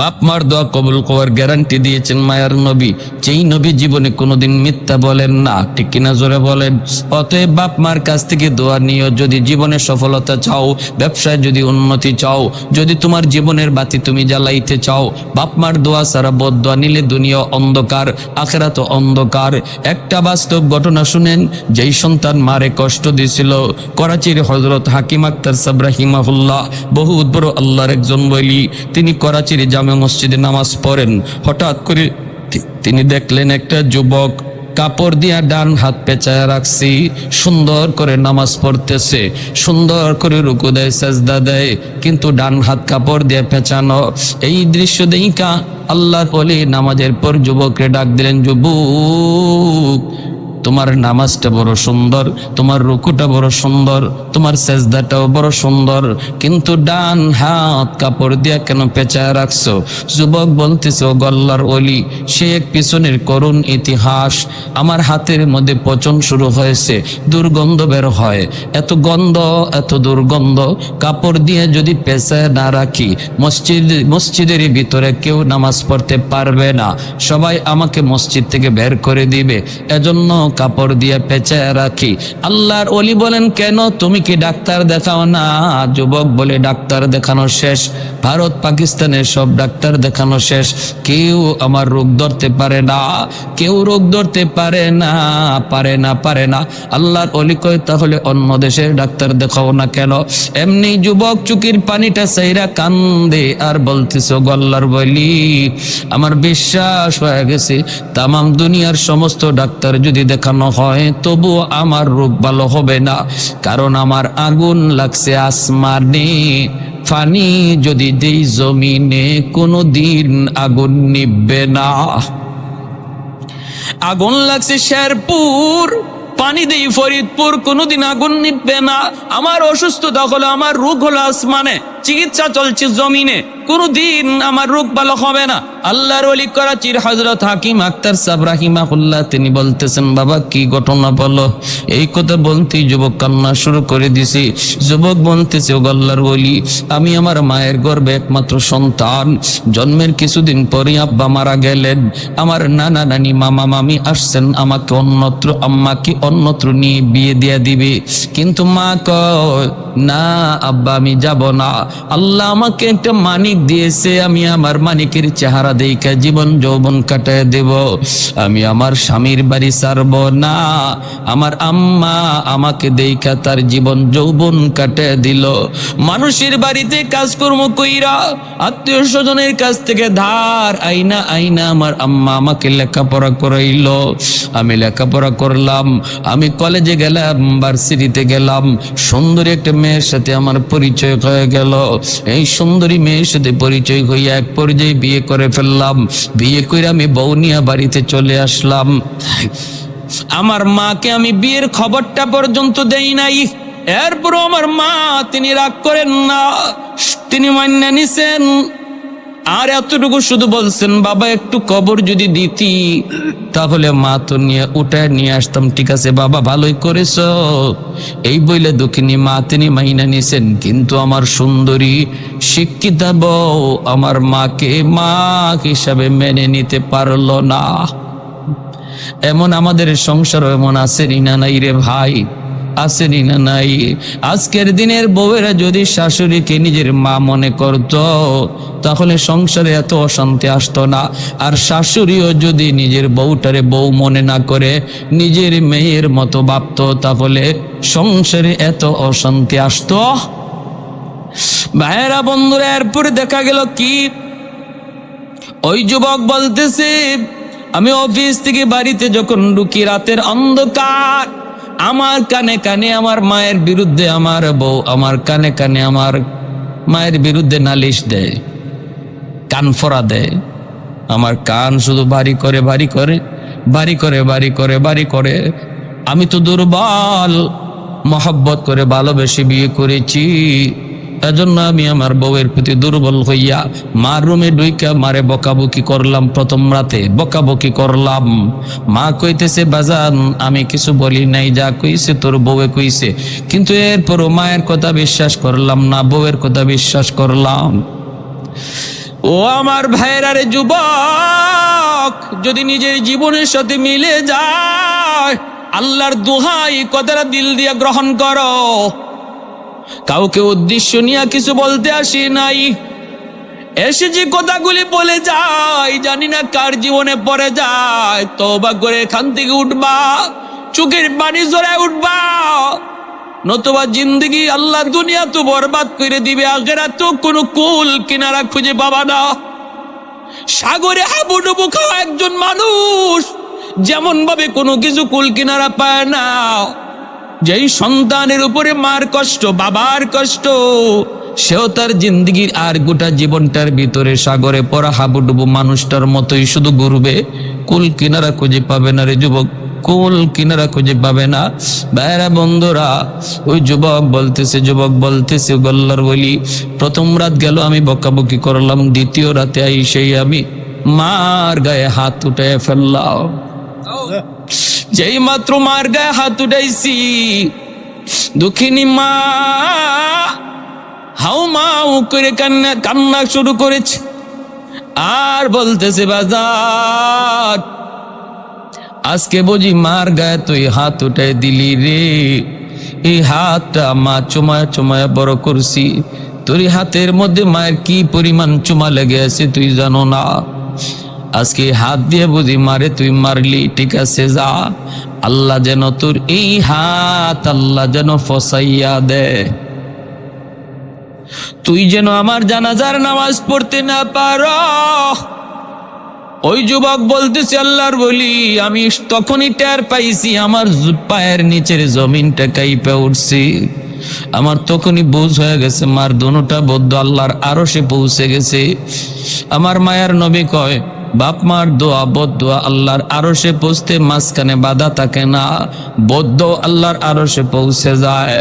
বাপ মার দোয়া কবুল করার গ্যারান্টি দিয়েছেন মায়ার নবী, যেই নবী জীবনে কোনোদিন মিথ্যা বলেন না, ঠিক কিনা জোরে বলেন? অতএব বাপ মার কাছ থেকে দোয়া নিও। যদি জীবনে সফলতা চাও, ব্যবসায় যদি উন্নতি চাও, যদি তোমার জীবনের বাতি তুমি জ্বালাইতে চাও, বাপ মার দোয়া ছাড়া বদদোয়া নিলে দুনিয়া অন্ধকার, আখিরাত অন্ধকার। একটা বাস্তব ঘটনা শুনেন, যেই সন্তান মারে কষ্ট দিয়েছিল, করাচির হযরত হাকিম আক্তার সাহেব রাহিমাহুল্লাহ, বহুত বড় আল্লাহর একজন ওলি, তিনি করাচির জামে মসজিদে নামাজ পড়েন। হঠাৎ করে তিনি দেখলেন একটা যুবক কাপড় দিয়া ডান হাত পেঁচায় রাখছি, সুন্দর করে নামাজ পড়তেছে, সুন্দর করে রুকু দেয়, সাজদা দেয়, কিন্তু ডান হাত কাপড় দিয়ে পেঁচানো। এই দৃশ্য দেখা আল্লাহর ওলি নামাজের পর যুবককে ডাক দিলেন, যুবক তোমার নামাজটা বড় সুন্দর, তোমার রুকুটা বড় সুন্দর, তোমার সেজদাটাও বড় সুন্দর, কিন্তু ডান হাত কাপড় দিয়া কেন পেঁচায় রাখছো? যুবক বলতেছে, ও আল্লাহর ওলি, সে এক পিছনের করুণ ইতিহাস। আমার হাতের মধ্যে পচন শুরু হয়েছে, দুর্গন্ধ বের হয়, এত গন্ধ, এত দুর্গন্ধ, কাপড় দিয়ে যদি পেঁচায় না রাখি মসজিদের ভিতরে কেউ নামাজ পড়তে পারবে না, সবাই আমাকে মসজিদ থেকে বের করে দিবে, এজন্য কাপড় দিয়ে পেঁচায় রাখি। আল্লাহর ওলি বলেন, কেন তুমি কি ডাক্তার দেখাও না? যুবক বলে, ডাক্তার দেখানো শেষ, ভারত পাকিস্তানের সব ডাক্তার দেখানো শেষ, কেউ আমার রোগ ধরতে পারে না, কেউ রোগ ধরতে পারে না, পারে না, পারে না। আল্লাহর ওলি কয়, তাহলে অন্য দেশের ডাক্তার দেখাও না কেন? এমনি যুবক চুকির পানিটা চাইরা কান্দে আর বলতেছে, ও আল্লাহর ওলি, আমার বিশ্বাস হয়ে গেছে তামাম দুনিয়ার সমস্ত ডাক্তার যদি দেখানো হয় তবু আমার রোগ ভালো হবে না, কারণ আমার আগুন লাগছে আসমানে, পানি যদি দেই জমিনে কোনো দিন আগুন নিভবে না। আগুন লাগছে শেরপুর, পানি দেই ফরিদপুর, কোনোদিন আগুন নিভবে না। আমার অসুস্থতা হলো, আমার রোগ হলো আসমানে, চিকিৎসা চলছে জমিনে, কোনদিন আমার রোগ ভালো হবে না। আল্লাহর ওলি করাচির হযরত হাকিম আক্তার সাহেব রাহিমাহুল্লাহ তিনি বলতেছেন, বাবা কি ঘটনা বলো। এই কথা বলতেই যুবক কান্না শুরু করে দিছে। যুবক বলতেছে, ও আল্লাহর ওলি, আমি আমার মায়ের গর্ভে একমাত্র সন্তান। জন্মের কিছুদিন পরে আব্বা মারা গেলেন। আমার নানা নানি মামা মামি আসছেন আমাকে অন্যত্র, আম্মাকে অন্যত্র নিয়ে বিয়ে দিয়ে দিবে। কিন্তু মা কয়, না আব্বা আমি যাব না। আল্লাহ আমাকে একটা মানিক দিয়েছে, আমি আমার মানিকের চেহারা দেখা জীবন যৌবন কাটায় দেব। আমি আমার স্বামীর বাড়ি ছাড়ব না। আমার আম্মা আমাকে দেখা তার জীবন যৌবন কাটায় দিল। মানুষের বাড়িতে কাজকর্ম কইরা, আত্মীয় স্বজনের কাছ থেকে ধার আইনা আইনা আমার আম্মা আমাকে লেখাপড়া করাইল। আমি লেখাপড়া করলাম, আমি কলেজে গেলাম, ভার্সিটিতে গেলাম। সুন্দরী একটা মেয়ের সাথে আমার পরিচয় হয়ে গেল। এই সুন্দরী মেয়ের সাথে পরিচয় হইয়া এক পর্যায়ে বিয়ে করে ফেললাম। বিয়ে করে আমি বউ নিয়ে বাড়িতে চলে আসলাম। আমার মাকে আমি বিয়ের খবরটা পর্যন্ত দেই নাই। এরপরও আমার মা তিনি রাগ করেন না, তিনি মান্য নিছেন। আর এতটুকু শুধু বলছেন, বাবা একটু কবর যদি দিতি তাহলে মা তো নিয়ে উঠায় নিয়ে আসতাম। ঠিক আছে বাবা, ভালোই করেছ। এই বইলে দুঃখিনী মা তিনি মাইনা নিছেন। কিন্তু আমার সুন্দরী শিক্ষিতা বউ আমার মাকে মা হিসাবে মেনে নিতে পারলো না। এমন আমাদের সংসার এমন আসেনি না নাই রে ভাই, আসেনি না নাই? আজকের দিনের বউয়েরা যদি শাশুড়িকে নিজের মা মনে করত তাহলে সংসারে এত অশান্তি আসতো না। আর শাশুড়িও যদি নিজের বউটারে বউ মনে না করে নিজের মেয়ের মতো ভাবতো তাহলে সংসারে এত অশান্তি আসতো। ভাইয়েরা বন্ধুরা, এরপরে দেখা গেল কি, ওই যুবক বলতেছে, আমি অফিস থেকে বাড়িতে যখন ঢুকি রাতের অন্ধকার, আমার কানে কানে আমার মায়ের বিরুদ্ধে আমার বউ আমার কানে কানে আমার মায়ের বিরুদ্ধে নালিশ দেয়, কান ফোড়া দেয়। আমার কান শুধু বাড়ি করে বাড়ি করে বাড়ি করে বাড়ি করে বাড়ি করে। আমি তো দুর্বল, মহব্বত করে ভালোবেসে বিয়ে করেছি, এজন্য আমি আমার বউয়ের প্রতি দুর্বল হইয়া মার রুমে ঢুইকা মারে বকাবকি করলাম। প্রথম রাতে বকাবকি করলাম। মা কইতেছে, বাজান আমি কিছু বলি নাই, যা কইছে তোর বউয়ে কইছে। কিন্তু এরপরও মায়ের কথা বিশ্বাস করলাম না, বউয়ের কথা বিশ্বাস করলাম। ও আমার ভাইয়েরা রে যুবক, যদি নিজের জীবনের সাথে মিলে যায়, আল্লাহর দোহাই কথাটা দিল দিয়া গ্রহণ করো। কাউকে উদ্দেশ্য নিয়ে কিছু বলতে আসি নাই, এসে যে কথাগুলি বলে যায় জানি না কার জীবনে পড়ে যায়। তওবা করে এখান থেকে উঠবা, চোখের পানি জড়ায় উঠবা, নতুবা জিন্দগি আল্লাহ দুনিয়া তো বরবাদ করে দিবে, আখিরাত তো কোনো কুল কিনারা খুঁজে পাবা না। সাগরে হাবুডুবু খাওয়া একজন মানুষ যেমন ভাবে কোনো কিছু কুল কিনারা পায় না, যেই সন্তানের উপরে মার কষ্ট, বাবার কষ্ট, সেও তার জিন্দগির আর গোটা জীবনটার ভিতরে সাগরে পড়া হাবুডুবু মানুষটার মতোই শুধু ঘুরবে, কুল কিনারা খুঁজে পাবে না রে যুবক, কুল কিনারা খুঁজে পাবে না। ভাইরা বন্ধুরা, ওই যুবক বলতেছে গল্লার বলি, প্রথম রাত গেল আমি বকাবকি করলাম, দ্বিতীয় রাতে আইসেই আমি মার গায়ে হাত উঠে ফেললাম। যেই মাত্র মার গায়ে হাত উঠাইছি, দুঃখিনী মা হাউ মাউ করে কান্না শুরু করেছে। আর বলতেছে, বাজার আজকে বুঝি মার গায়ে তুই হাত উঠাই দিলি রে। এই হাতটা মা চুমায় চুমায় বড় করছি, তোর হাতের মধ্যে মায়ের কি পরিমাণ চুমা লেগে আছে তুই জানো না। আজকে হাত দিয়ে বুঝি মারে তুই মারলি, ঠিক আছে যা, আল্লাহ যেন তোর এই হাত আল্লাহ যেন ফসাইয়া দে, তুই যেন আমার জানাজার নামাজ পড়তে না পারো। ওই যুবক বলতেছে, আল্লাহর বলি আমি তখনই টের পাইছি আমার পায়ের নিচের জমিনটা কাইপে উঠছি। আমার তখনই বুঝ হয়ে গেছে মার দুনোটা বদ্ধ আল্লাহর আরশে পৌঁছে গেছে। আমার মায়ার নবী কয়, বাপ মার দোয়া বদদোয়া আল্লাহর আরশে পৌঁছতে মাঝখানে বাধা থাকে না, বদ্ধ আল্লাহর আরশে পৌঁছে যায়।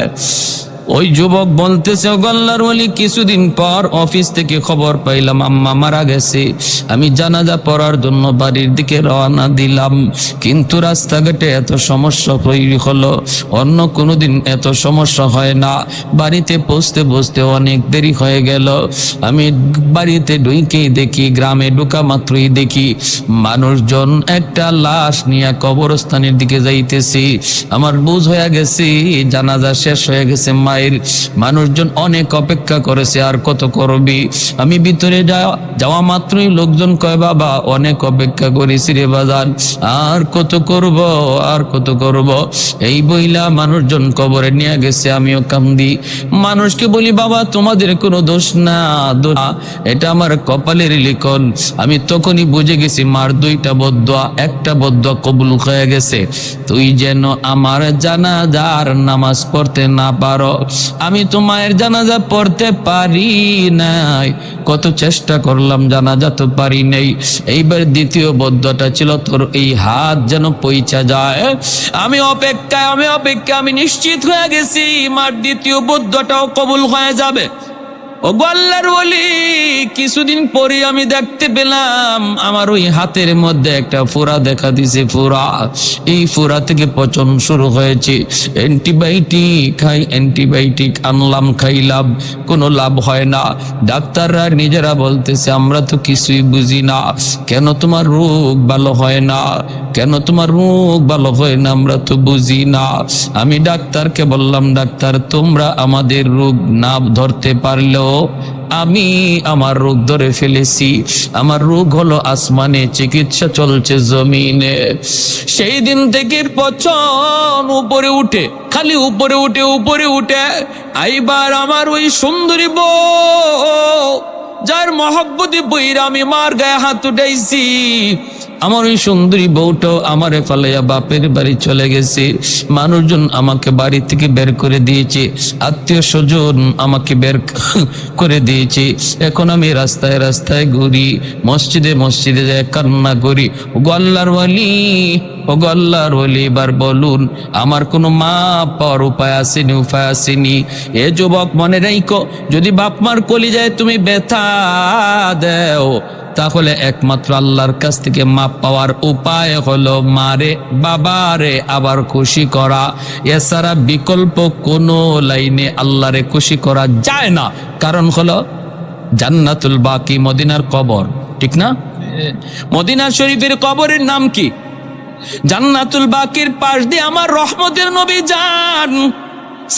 ওই যুবক বলতেছে, ও আল্লাহর ওলি, কিছুদিন পর অফিস থেকে খবর পাইলাম আম্মা মারা গেছে। আমি জানাজা পড়ার জন্য বাড়ির দিকে রওনা দিলাম, কিন্তু রাস্তাঘাটে এত সমস্যা তৈরি হলো, অন্য কোনোদিন এত সমস্যা হয় না। বাড়িতে পৌঁছতে পৌঁছতে অনেক দেরি হয়ে গেল। আমি বাড়িতে ঢুকেই দেখি, গ্রামে ঢোকা মাত্রই দেখি মানুষজন একটা লাশ নিয়ে কবরস্থানের দিকে যাইতেছি। আমার বুঝ হয়ে গেছে জানাজা শেষ হয়ে গেছে মায়ের। মানুষজন অনেক অপেক্ষা করেছে, আর কত করবি। আমি ভিতরে যাওয়া মাত্রই লোকজন কয়, বাবা অনেক অপেক্ষা করেছি রে বাজান, আর কত করব, আর কত করব। এই বইলা মানুষজন কবরে নিয়ে গেছে। আমিও কান্দি, মানুষকে বলি, বাবা তোমাদের কোনো দোষ না, এটা আমার কপালের লিখন। আমি তখনই বুঝে গেছি মার দুইটা বদদোয়া, একটা বদদোয়া কবুল হয়ে গেছে। তুই যেন আমার জানাজার নামাজ পড়তে না পারো। আমি তো মায়ের জানাজা পড়তে পারি নাই, কত চেষ্টা করলাম, জানাজা তো পারি নাই। এইবার দ্বিতীয় বদদোয়াটা ছিল, তোর এই হাত যেন পৌঁছা যায়। আমি অপেক্ষায়, আমি নিশ্চিত হয়ে গেছি মার দ্বিতীয় বদদোয়াটাও কবুল হয়ে যাবে। ও আল্লাহর ওলি, কিছুদিন পরে আমি দেখতে পেলাম আমার ওই হাতের মধ্যে একটা ফোড়া দেখা দিছে। ফোড়া, এই ফোড়া থেকে পচন শুরু হয়েছে। অ্যান্টিবায়োটিক আনলাম, খাইলাম, কোনো লাভ হয় না। ডাক্তাররা নিজেরা বলতেছে, আমরা তো কিছুই বুঝি না, কেন তোমার রোগ ভালো হয় না, কেন তোমার রোগ ভালো হয় না, আমরা তো বুঝি না। আমি ডাক্তারকে বললাম, ডাক্তার তোমরা আমাদের রোগ না ধরতে পারলেও আমি আমার রোগ ধরে ফেলেছি। আমার রোগ হলো আসমানে, চিকিৎসা চলছে জমিনে। সেই দিন থেকে পচন উপরে উঠে, খালি উপরে উঠে। এইবার আমার ওই সুন্দরী বউ, যার মহব্বতে বইরা আমি মার গায়ে হাত উঠাইছি, আমার ওই সুন্দরী বউটাও আমারে ফালাইয়া বাপের বাড়ি চলে গেছে। মানুষজন আমাকে বাড়ি থেকে বের করে দিয়েছে, আত্মীয় স্বজন আমাকে বের করে দিয়েছে। এখন আমি রাস্তায় রাস্তায় ঘুরি, মসজিদে যায় কান্না করি। ওগো আল্লাহর ওলি, এবার বলুন আমার কোনো মা পাওয়ার উপায় আসেনি। এ যুবক মনে রাখো, যদি বাপ মার কলিজায় তুমি ব্যথা দেও, তাহলে একমাত্র আল্লাহর কাছ থেকে মাপ পাওয়ার উপায় হলো মারে বাবারে আবার খুশি করা। এছাড়া বিকল্প কোনো লাইনে আল্লাহরে খুশি করা যায় না। কারণ হলো জান্নাতুল বাকি, মদিনার কবর, ঠিক না? মদিনা শরীফের কবরের নাম কি? জান্নাতুল বাকির পাশ দিয়ে আমার রহমতের নবী যান।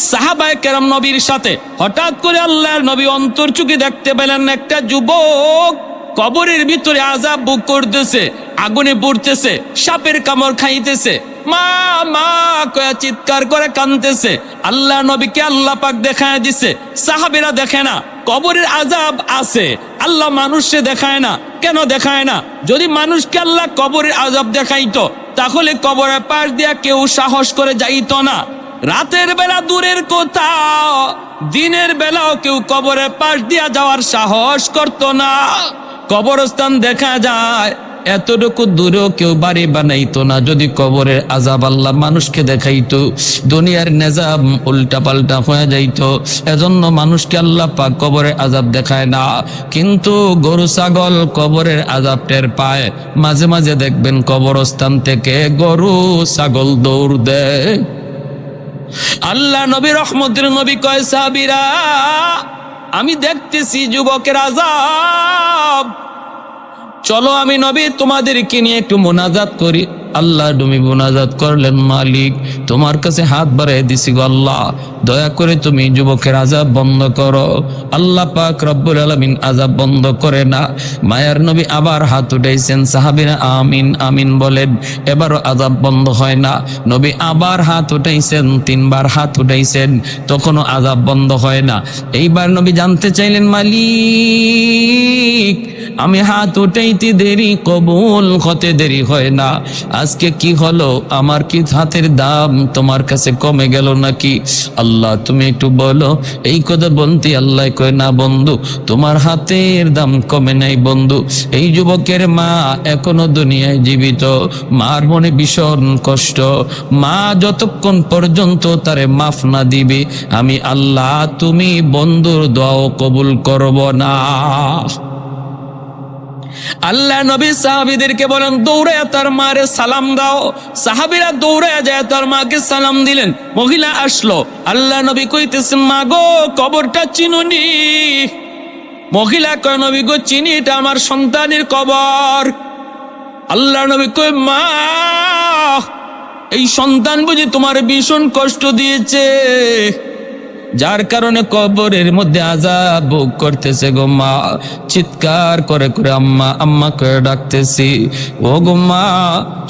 সাহাবায়ে কেরাম নবীর সাথে হঠাৎ করে আল্লাহর নবী অন্তর চুকে দেখতে পেলেন একটা যুবক কবরের ভিতরে আযাব ভোগ করতেছে, আগুনে পড়তেছে, সাপের কামড় খাইতেছে, মা মা কয়া চিৎকার করে কাঁদতেছে। আল্লাহ নবীকে আল্লাহ পাক দেখায় দিছে, সাহাবীরা দেখে না। কবরের আযাব আছে, আল্লাহ মানুষকে দেখায় না। কেন দেখায় না? যদি মানুষকে আল্লাহ কবরের আযাব দেখাইতো, তাহলে কবরের পাশ দিয়া কেউ সাহস করে যাইতো না। রাতের বেলা দূরের কথা, দিনের বেলাও কেউ কবরের পাশ দিয়া যাওয়ার সাহস করতো না। কবরস্থান দেখা যায়, এতটুকু দূরেও কেউ বাড়ি বানাইতো না। যদি কবরের আযাব আল্লাহ মানুষকে দেখাইতো, দুনিয়ার নিজাম উল্টা পাল্টা হয়ে যাইতো। এজন্য মানুষকে আল্লাহ পাক কবরের আযাব দেখায় না। কিন্তু গরু ছাগল কবরের আযাব টের পায়। মাঝে মাঝে দেখবেন কবরস্থান থেকে গরু ছাগল দৌড় দেয়। আল্লাহ নবী রহমতের নবী কয়, সাহাবীরা আমি দেখতেছি যুবকের আযাব, চলো আমি নবী তোমাদেরকে নিয়ে একটু মুনাজাত করি। আল্লাহ নবী মুনাজাত করলেন, মালিক তোমার কাছে হাত বাড়াই দিছি গো আল্লাহ, দয়া করে তুমি যুবকের আযাব বন্ধ করো। আল্লাহ পাক রব্বুল আলামিন আযাব বন্ধ করে না। মায়ার নবী আবার হাত উঠাইছেন, সাহাবীরা আমিন আমিন বলেন। এবারও আযাব বন্ধ হয় না। নবী আবার হাত উঠাইছেন, 3 বার হাত উঠাইছেন, তখনও আযাব বন্ধ হয় না। এইবার নবী জানতে চাইলেন, মালিক আমি হাত উঠাইতে দেরি, কবুল হতে দেরি হয় না, আজকে কি হলো, আমার কি হাতের দাম তোমার কাছে কমে গেল নাকি? আল্লাহ তুমি একটু বলো। এই কথা বলতে আল্লাহ কয়, না বন্ধু, তোমার হাতের দাম কমে নাই বন্ধু। এই যুবকের মা এখনো দুনিয়ায় জীবিত, মার মনে ভীষণ কষ্ট। মা যতক্ষণ পর্যন্ত তারে মাফ না দিবে, আমি আল্লাহ তুমি বন্ধুর দোয়াও কবুল করব না। আল্লাহ নবী সাহাবীদেরকে বলেন, দৌড়ায় তার মারে সালাম দাও। সাহাবীরা দৌড়ায় যায় তার মাকে সালাম দিলেন। মহিলা আসলো, আল্লাহ নবী কইতেছেন, মা গো কবরটা চিনুনি? মহিলা কয়, নবী গো চিনি, এটা আমার সন্তানের কবর। আল্লাহ নবী কয়, মা এই সন্তান বুঝি তোমার ভীষণ কষ্ট দিয়েছে, যার কারণে কবরের মধ্যে আযাব ভোগ করতেছে গো মা। চিৎকার করে করে আম্মা আম্মা করে ডাকতেছি। ও গো মা,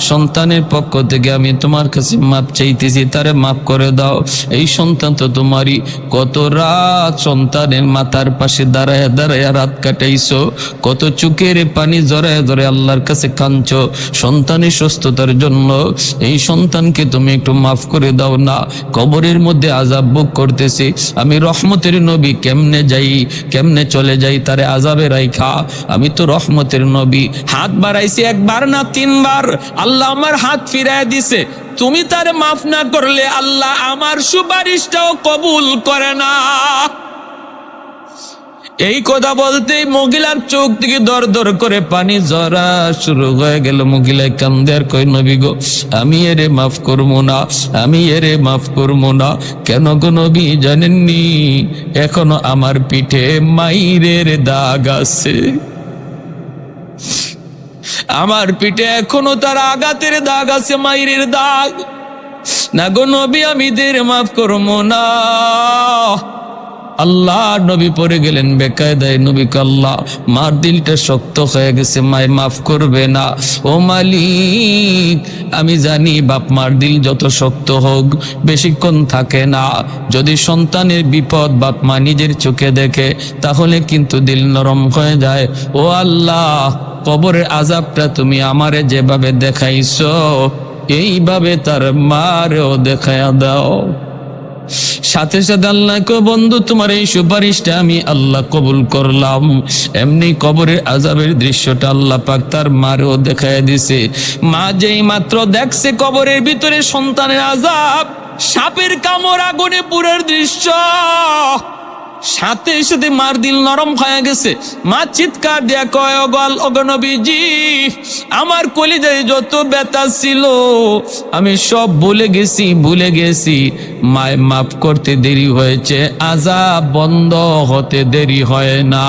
সন্তানের পক্ষ থেকে আমি তোমার কাছে মাপ চাইতেছি, তারে মাফ করে দাও। এই সন্তান তো তোমারই, কত রাত সন্তানের মাথার পাশে দাঁড়ায় দাঁড়ায় রাত কাটাইছো, কত চোখের পানি জড়ায় ধরে আল্লাহর কাছে কাঁদছো সন্তানের সুস্থতার জন্য। এই সন্তানকে তুমি একটু মাফ করে দাও না, কবরের মধ্যে আযাব ভোগ করতেছি। আমি রহমতের নবী, কেমনে যাই, কেমনে চলে যাই তারে আযাবে রাইখা? আমি তো রহমতের নবী। হাত বাড়াইছি একবার না তিনবার, আল্লাহ আমার হাত ফিরায় দিছে। তুমি তারে মাফ না করলে আল্লাহ আমার সুপারিশটাও কবুল করে না। এই কথা বলতেই মহিলার চোখ থেকে দর দর করে পানি ঝরা শুরু হয়ে গেল। মহিলায় কান্দে আর কই, নবী গো আমি এরে মাফ করবো না, আমি এরে মাফ করবো না। কেন গো নবী জানেননি? এখনো আমার পিঠে মাইরের দাগ আছে, আমার পিঠে এখনো তার আঘাতের দাগ আছে, মাইরের দাগ। না গো নবী আমি দের মাফ করবো না। আল্লাহ নবী পড়ে গেলেন বেকায়দায়। নবী আল্লাহ, মার দিলটা শক্ত হয়ে গেছে, মায় মাফ করবে না। ও মালিক, আমি জানি বাপ মার দিল যত শক্ত হোক বেশিক্ষণ থাকে না। যদি সন্তানের বিপদ বাপ মা নিজের চোখে দেখে তাহলে কিন্তু দিল নরম হয়ে যায়। ও আল্লাহ, কবরের আযাবটা তুমি আমারে যেভাবে দেখাইছো এইভাবে তার মারেও দেখায়া দাও। সাথে সাথে আল্লাহ কো, বন্ধু তোমার এই সুপারিশটা আমি আল্লাহ কবুল করলাম। এমনি কবরের আযাবের দৃশ্যটা আল্লাহ পাক তার মারও দেখায় দিছে। মা যেই মাত্র দেখছে কবরের ভিতরে সন্তানের আযাব, সাপের কামড়, আগুনে পুরের দৃশ্য, সাথে সাথে মার দিল নরম হয়ে গেছে। মা চিৎকার দিয়া কয়, ওগো নবীজি, আমার কলিজায় যত ব্যথা ছিল আমি সব ভুলে গেছি। মায় মাফ করতে দেরি হয়েছে, আযাব বন্ধ হতে দেরি হয় না।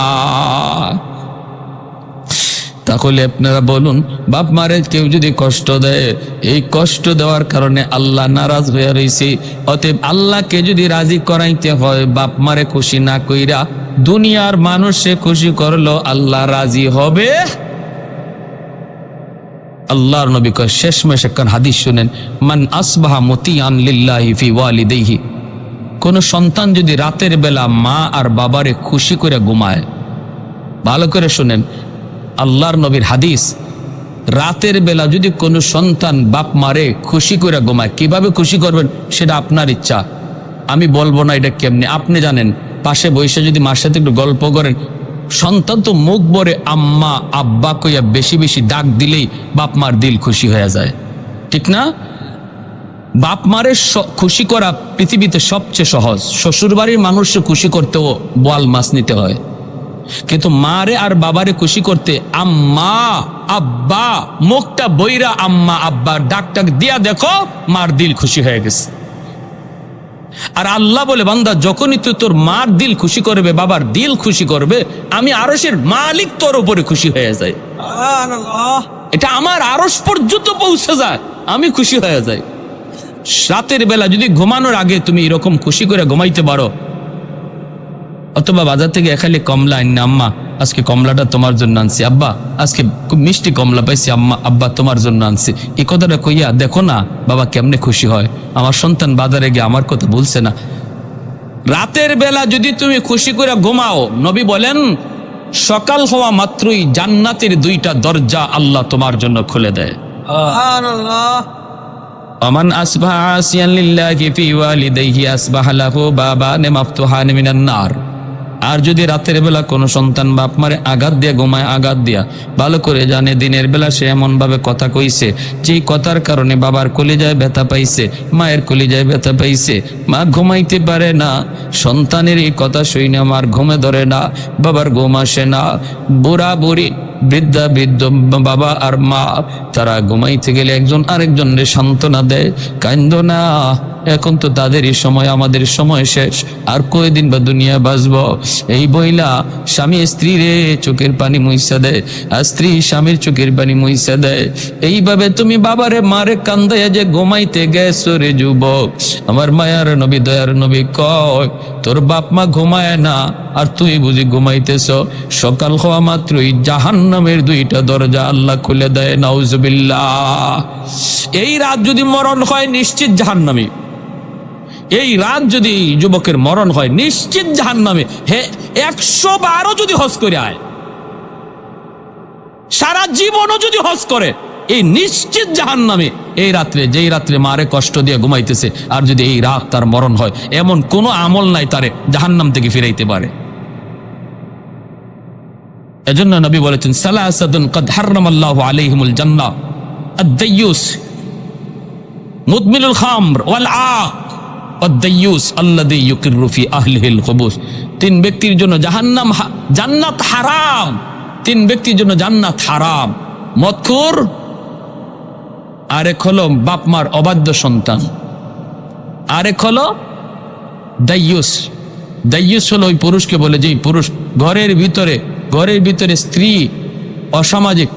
তাহলে আপনারা বলুন, বাপ মারে কেউ যদি কষ্ট দেয়, এই কষ্ট দেওয়ার কারণে আল্লাহ নারাজ হয়ে রয়েছে। অতএব আল্লাহকে যদি রাজি করাইতে হয়, বাপ মারে খুশি না কইরা দুনিয়ার মানুষে খুশি করলো আল্লাহ রাজি হবে। আল্লাহর নবী কয়, শেষমেশ একখান হাদিস শুনেন, মান আসবাহা মুতিআন লিল্লাহি ফি ওয়ালিদাইহি। কোন সন্তান যদি রাতের বেলা মা আর বাবারে খুশি করে ঘুমায়, ভালো করে শুনেন, আল্লাহর নবীর হাদিস, রাতের বেলা যদি কোনো সন্তান বাপ মারে খুশি করে ঘুমায়, কিভাবে খুশি করবেন সেটা আপনার ইচ্ছা, আমি বলবো না এটা কেমনে, আপনি জানেন। পাশে বসে যদি মার সাথে একটু গল্প করেন, সন্তান তো মুখ ভরে আম্মা আব্বা কইয়া বেশি বেশি ডাক দিলেই বাপ মার দিল খুশি হয়ে যায়, ঠিক না? বাপ মারে খুশি করা পৃথিবীতে সবচেয়ে সহজ। শ্বশুর বাড়ির মানুষকে খুশি করতেও বোয়াল মাছ নিতে হয়, কিন্তু মারে আর বাবারে খুশি করতে আম্মা আব্বা, মুখটা বইরা আম্মা আব্বা ডাক দিয়া দেখো, মার দিল খুশি হয়ে গেছে। আর আল্লাহ বলে, বান্দা যখনই তুই তোর মার দিল খুশি করবে, বাবার দিল খুশি করবে, আমি আরশের মালিক তোর উপরে খুশি হয়ে যায়। এটা আমার আরশ পর্যন্ত পৌঁছে যায়, আমি খুশি হয়ে যাই। রাতের বেলা যদি ঘুমানোর আগে তুমি এরকম খুশি করে ঘুমাইতে পারো, অথবা বাজার থেকে এখানে কমলা আনি, আম্মা আজকে কমলাটা তোমার জন্য আনছি, আব্বা আজকে খুব মিষ্টি কমলা পাইছি, আম্মা আব্বা তোমার জন্য আনছি, এই কথাটা কইয়া দেখো না বাবা কেমনে খুশি হয়, আমার সন্তান বাজারে গিয়ে আমার কথা বলছে না। রাতের বেলা যদি তুমি খুশি করে ঘুমাও, নবী বলেন সকাল হওয়া মাত্রই জান্নাতের 2টা দরজা আল্লাহ তোমার জন্য খুলে দেয়। সুবহানাল্লাহ। ওমান আসবাহা আসিয়ান লিল্লাহি ফি ওয়ালিদাইহি আসবাহা লাহু বাবানে মাফতুহান মিনান নার। আর যদি রাতের বেলা কোনো সন্তান বাপ মারে আঘাত দিয়া ঘুমায়, আঘাত দিয়া ভালো করে জানে দিনের বেলা সে এমন ভাবে কথা কইছে যেই কথার কারণে বাবার কলিজায় ব্যথা পাইছে, মায়ের কলিজায় ব্যথা পাইছে, মা ঘুমাইতে পারে না, সন্তানের এই কথা শুনে আমার ঘুমে ধরে না, বাবার ঘুম আসে না, বুড়া বুড়ি বৃদ্ধা বৃদ্ধ বাবা আর মা তারা ঘুমাইতে গেলে একজন আরেকজনের সান্ত্বনা দেয়, কান্দো না, এখন তো তাদেরই সময়, আমাদের সময় শেষ, আর কয়দিন বা দুনিয়া বাঁচব। এই বইলা স্বামী স্ত্রীরে চোখের পানি মুইসা দেয়, আর স্ত্রী স্বামীর চোখের পানি মুইসা দেয়। এইভাবে তুমি বাবারে মারে কান্দাইয়া যে ঘুমাইতে গেছো রে যুবক, আমার মায়ার নবী দয়ার নবী কয় তোর বাপ মা ঘুমায় না আর তুই বুঝি ঘুমাইতেছ। সকাল হওয়া মাত্রই জাহান্নামের দুইটা দরজা আল্লাহ খুলে দেয়, নাউজুবিল্লাহ। এই রাত যদি মরণ হয় নিশ্চিত জাহান্নামী। এই রাত যদি যুবকের মরণ হয় নিশ্চিত জাহান্নামে। হে 112 যদি হজ করে আয়, সারা জীবনও যদি হজ করে, এই নিশ্চিত জাহান্নামে। এই রাত্রে, যেই রাত্রে মারে কষ্ট দিয়ে ঘুমাইতেছে, আর যদি এই রাত তার মরণ হয়, এমন কোনো আমল নাই তারে জাহান্নাম থেকে ফিরাইতে পারে। এজন্য নবী বলেছেন সালাসাতুন কদ হারামাল্লাহু আলাইহিমুল জান্নাহ, আদ-দাইয়ুস মুদমিনুল খামর ওয়াল আক আদ-দাইয়ুস আল্লাযী ইউকিররু ফি আহলিহিল খুবুস। তিন ব্যক্তির জন্য জাহান্নাম, জান্নাত হারাম। তিন ব্যক্তির জন্য জান্নাত হারাম, মদখোর, আরেক হলো বাপ মার অবাধ্য সন্তান, আরেক হলো দাইয়ুস। দাইয়ুস হলো ওই পুরুষকে বলে যে পুরুষ ঘরের ভিতরে স্ত্রী অসামাজিক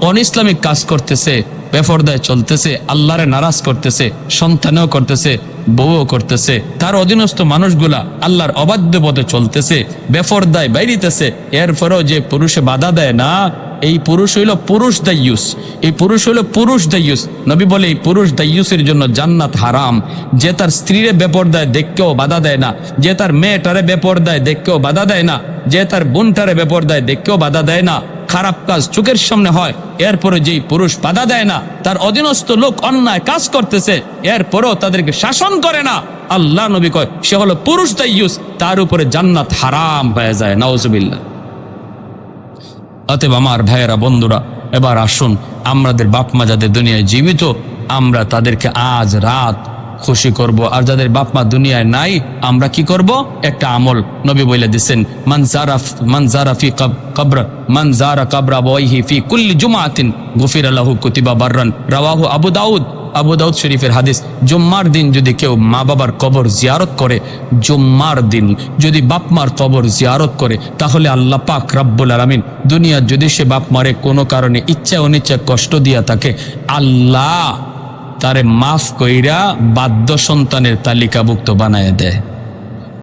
অনইসলামিক কাজ করতেছে, বেপরদায় চলতেছে, আল্লাহরে নারাজ করতেছে, সন্তানেও করতেছে, বউও করতেছে, তার অধীনস্থ মানুষগুলা আল্লাহর অবাধ্য পথে চলতেছে, বেপরদায় বাইরিতেছে, এরপরেও যে পুরুষে বাধা দেয় না, এই পুরুষ হইল পুরুষ দাইয়ুস। এই পুরুষ হইল পুরুষ দাইয়ুস। নবী বলে এই পুরুষ দাইয়ুসের জন্য জান্নাত হারাম। যে তার স্ত্রীরে বেপরদায় দেখকেও বাধা দেয় না, যে তার মেয়েটারে বেপরদায় দেখকেও বাধা দেয় না, যে তার বোনটারে বেপরদায় দেখকেও বাধা দেয় না, খারাপ কাজ চোখের সামনে হয়, এরপরে যেই পুরুষ বাধা দেয় না, তার অধীনস্থ লোক অন্যায় কাজ করতেছে, এরপরেও তাদেরকে শাসন করে না, আল্লাহ নবী কয় সে হলো পুরুষ দাইয়ুস, তার উপরে জান্নাত হারাম হয়ে যায়, নাউজুবিল্লাহ। অতএব আমার ভাইয়েরা, বন্ধুরা, এবার আসুন আমাদের বাপ মা যাদের দুনিয়ায় জীবিত, আমরা তাদেরকে আজ রাত খুশি করব। আর যাদের বাপ মা দুনিয়ায় নাই, আমরা কি করব? একটা আমল নবী বলে দিচ্ছেন, মান যারা ফি কবর মান যারা কবরা আবাইহি ফি কুল্লি জুমাতিন গুফিরা লাহু কুতিবা বাররান, রাওয়াহু আবু দাউদ শরীফের হাদিস। জুম্মার দিন যদি কেউ মা বাবার কবর জিয়ারত করে, জুম্মার দিন যদি বাপ মার কবর জিয়ারত করে, তাহলে আল্লাহ পাক রব্বুল আলামিন দুনিয়ার যদি সে বাপ মারে কোনো কারণে ইচ্ছা অনিচ্ছা কষ্ট দিয়া থাকে, আল্লাহ তারে মাফ কইরা বাধ্য সন্তানের তালিকাভুক্ত বানায় দেয়।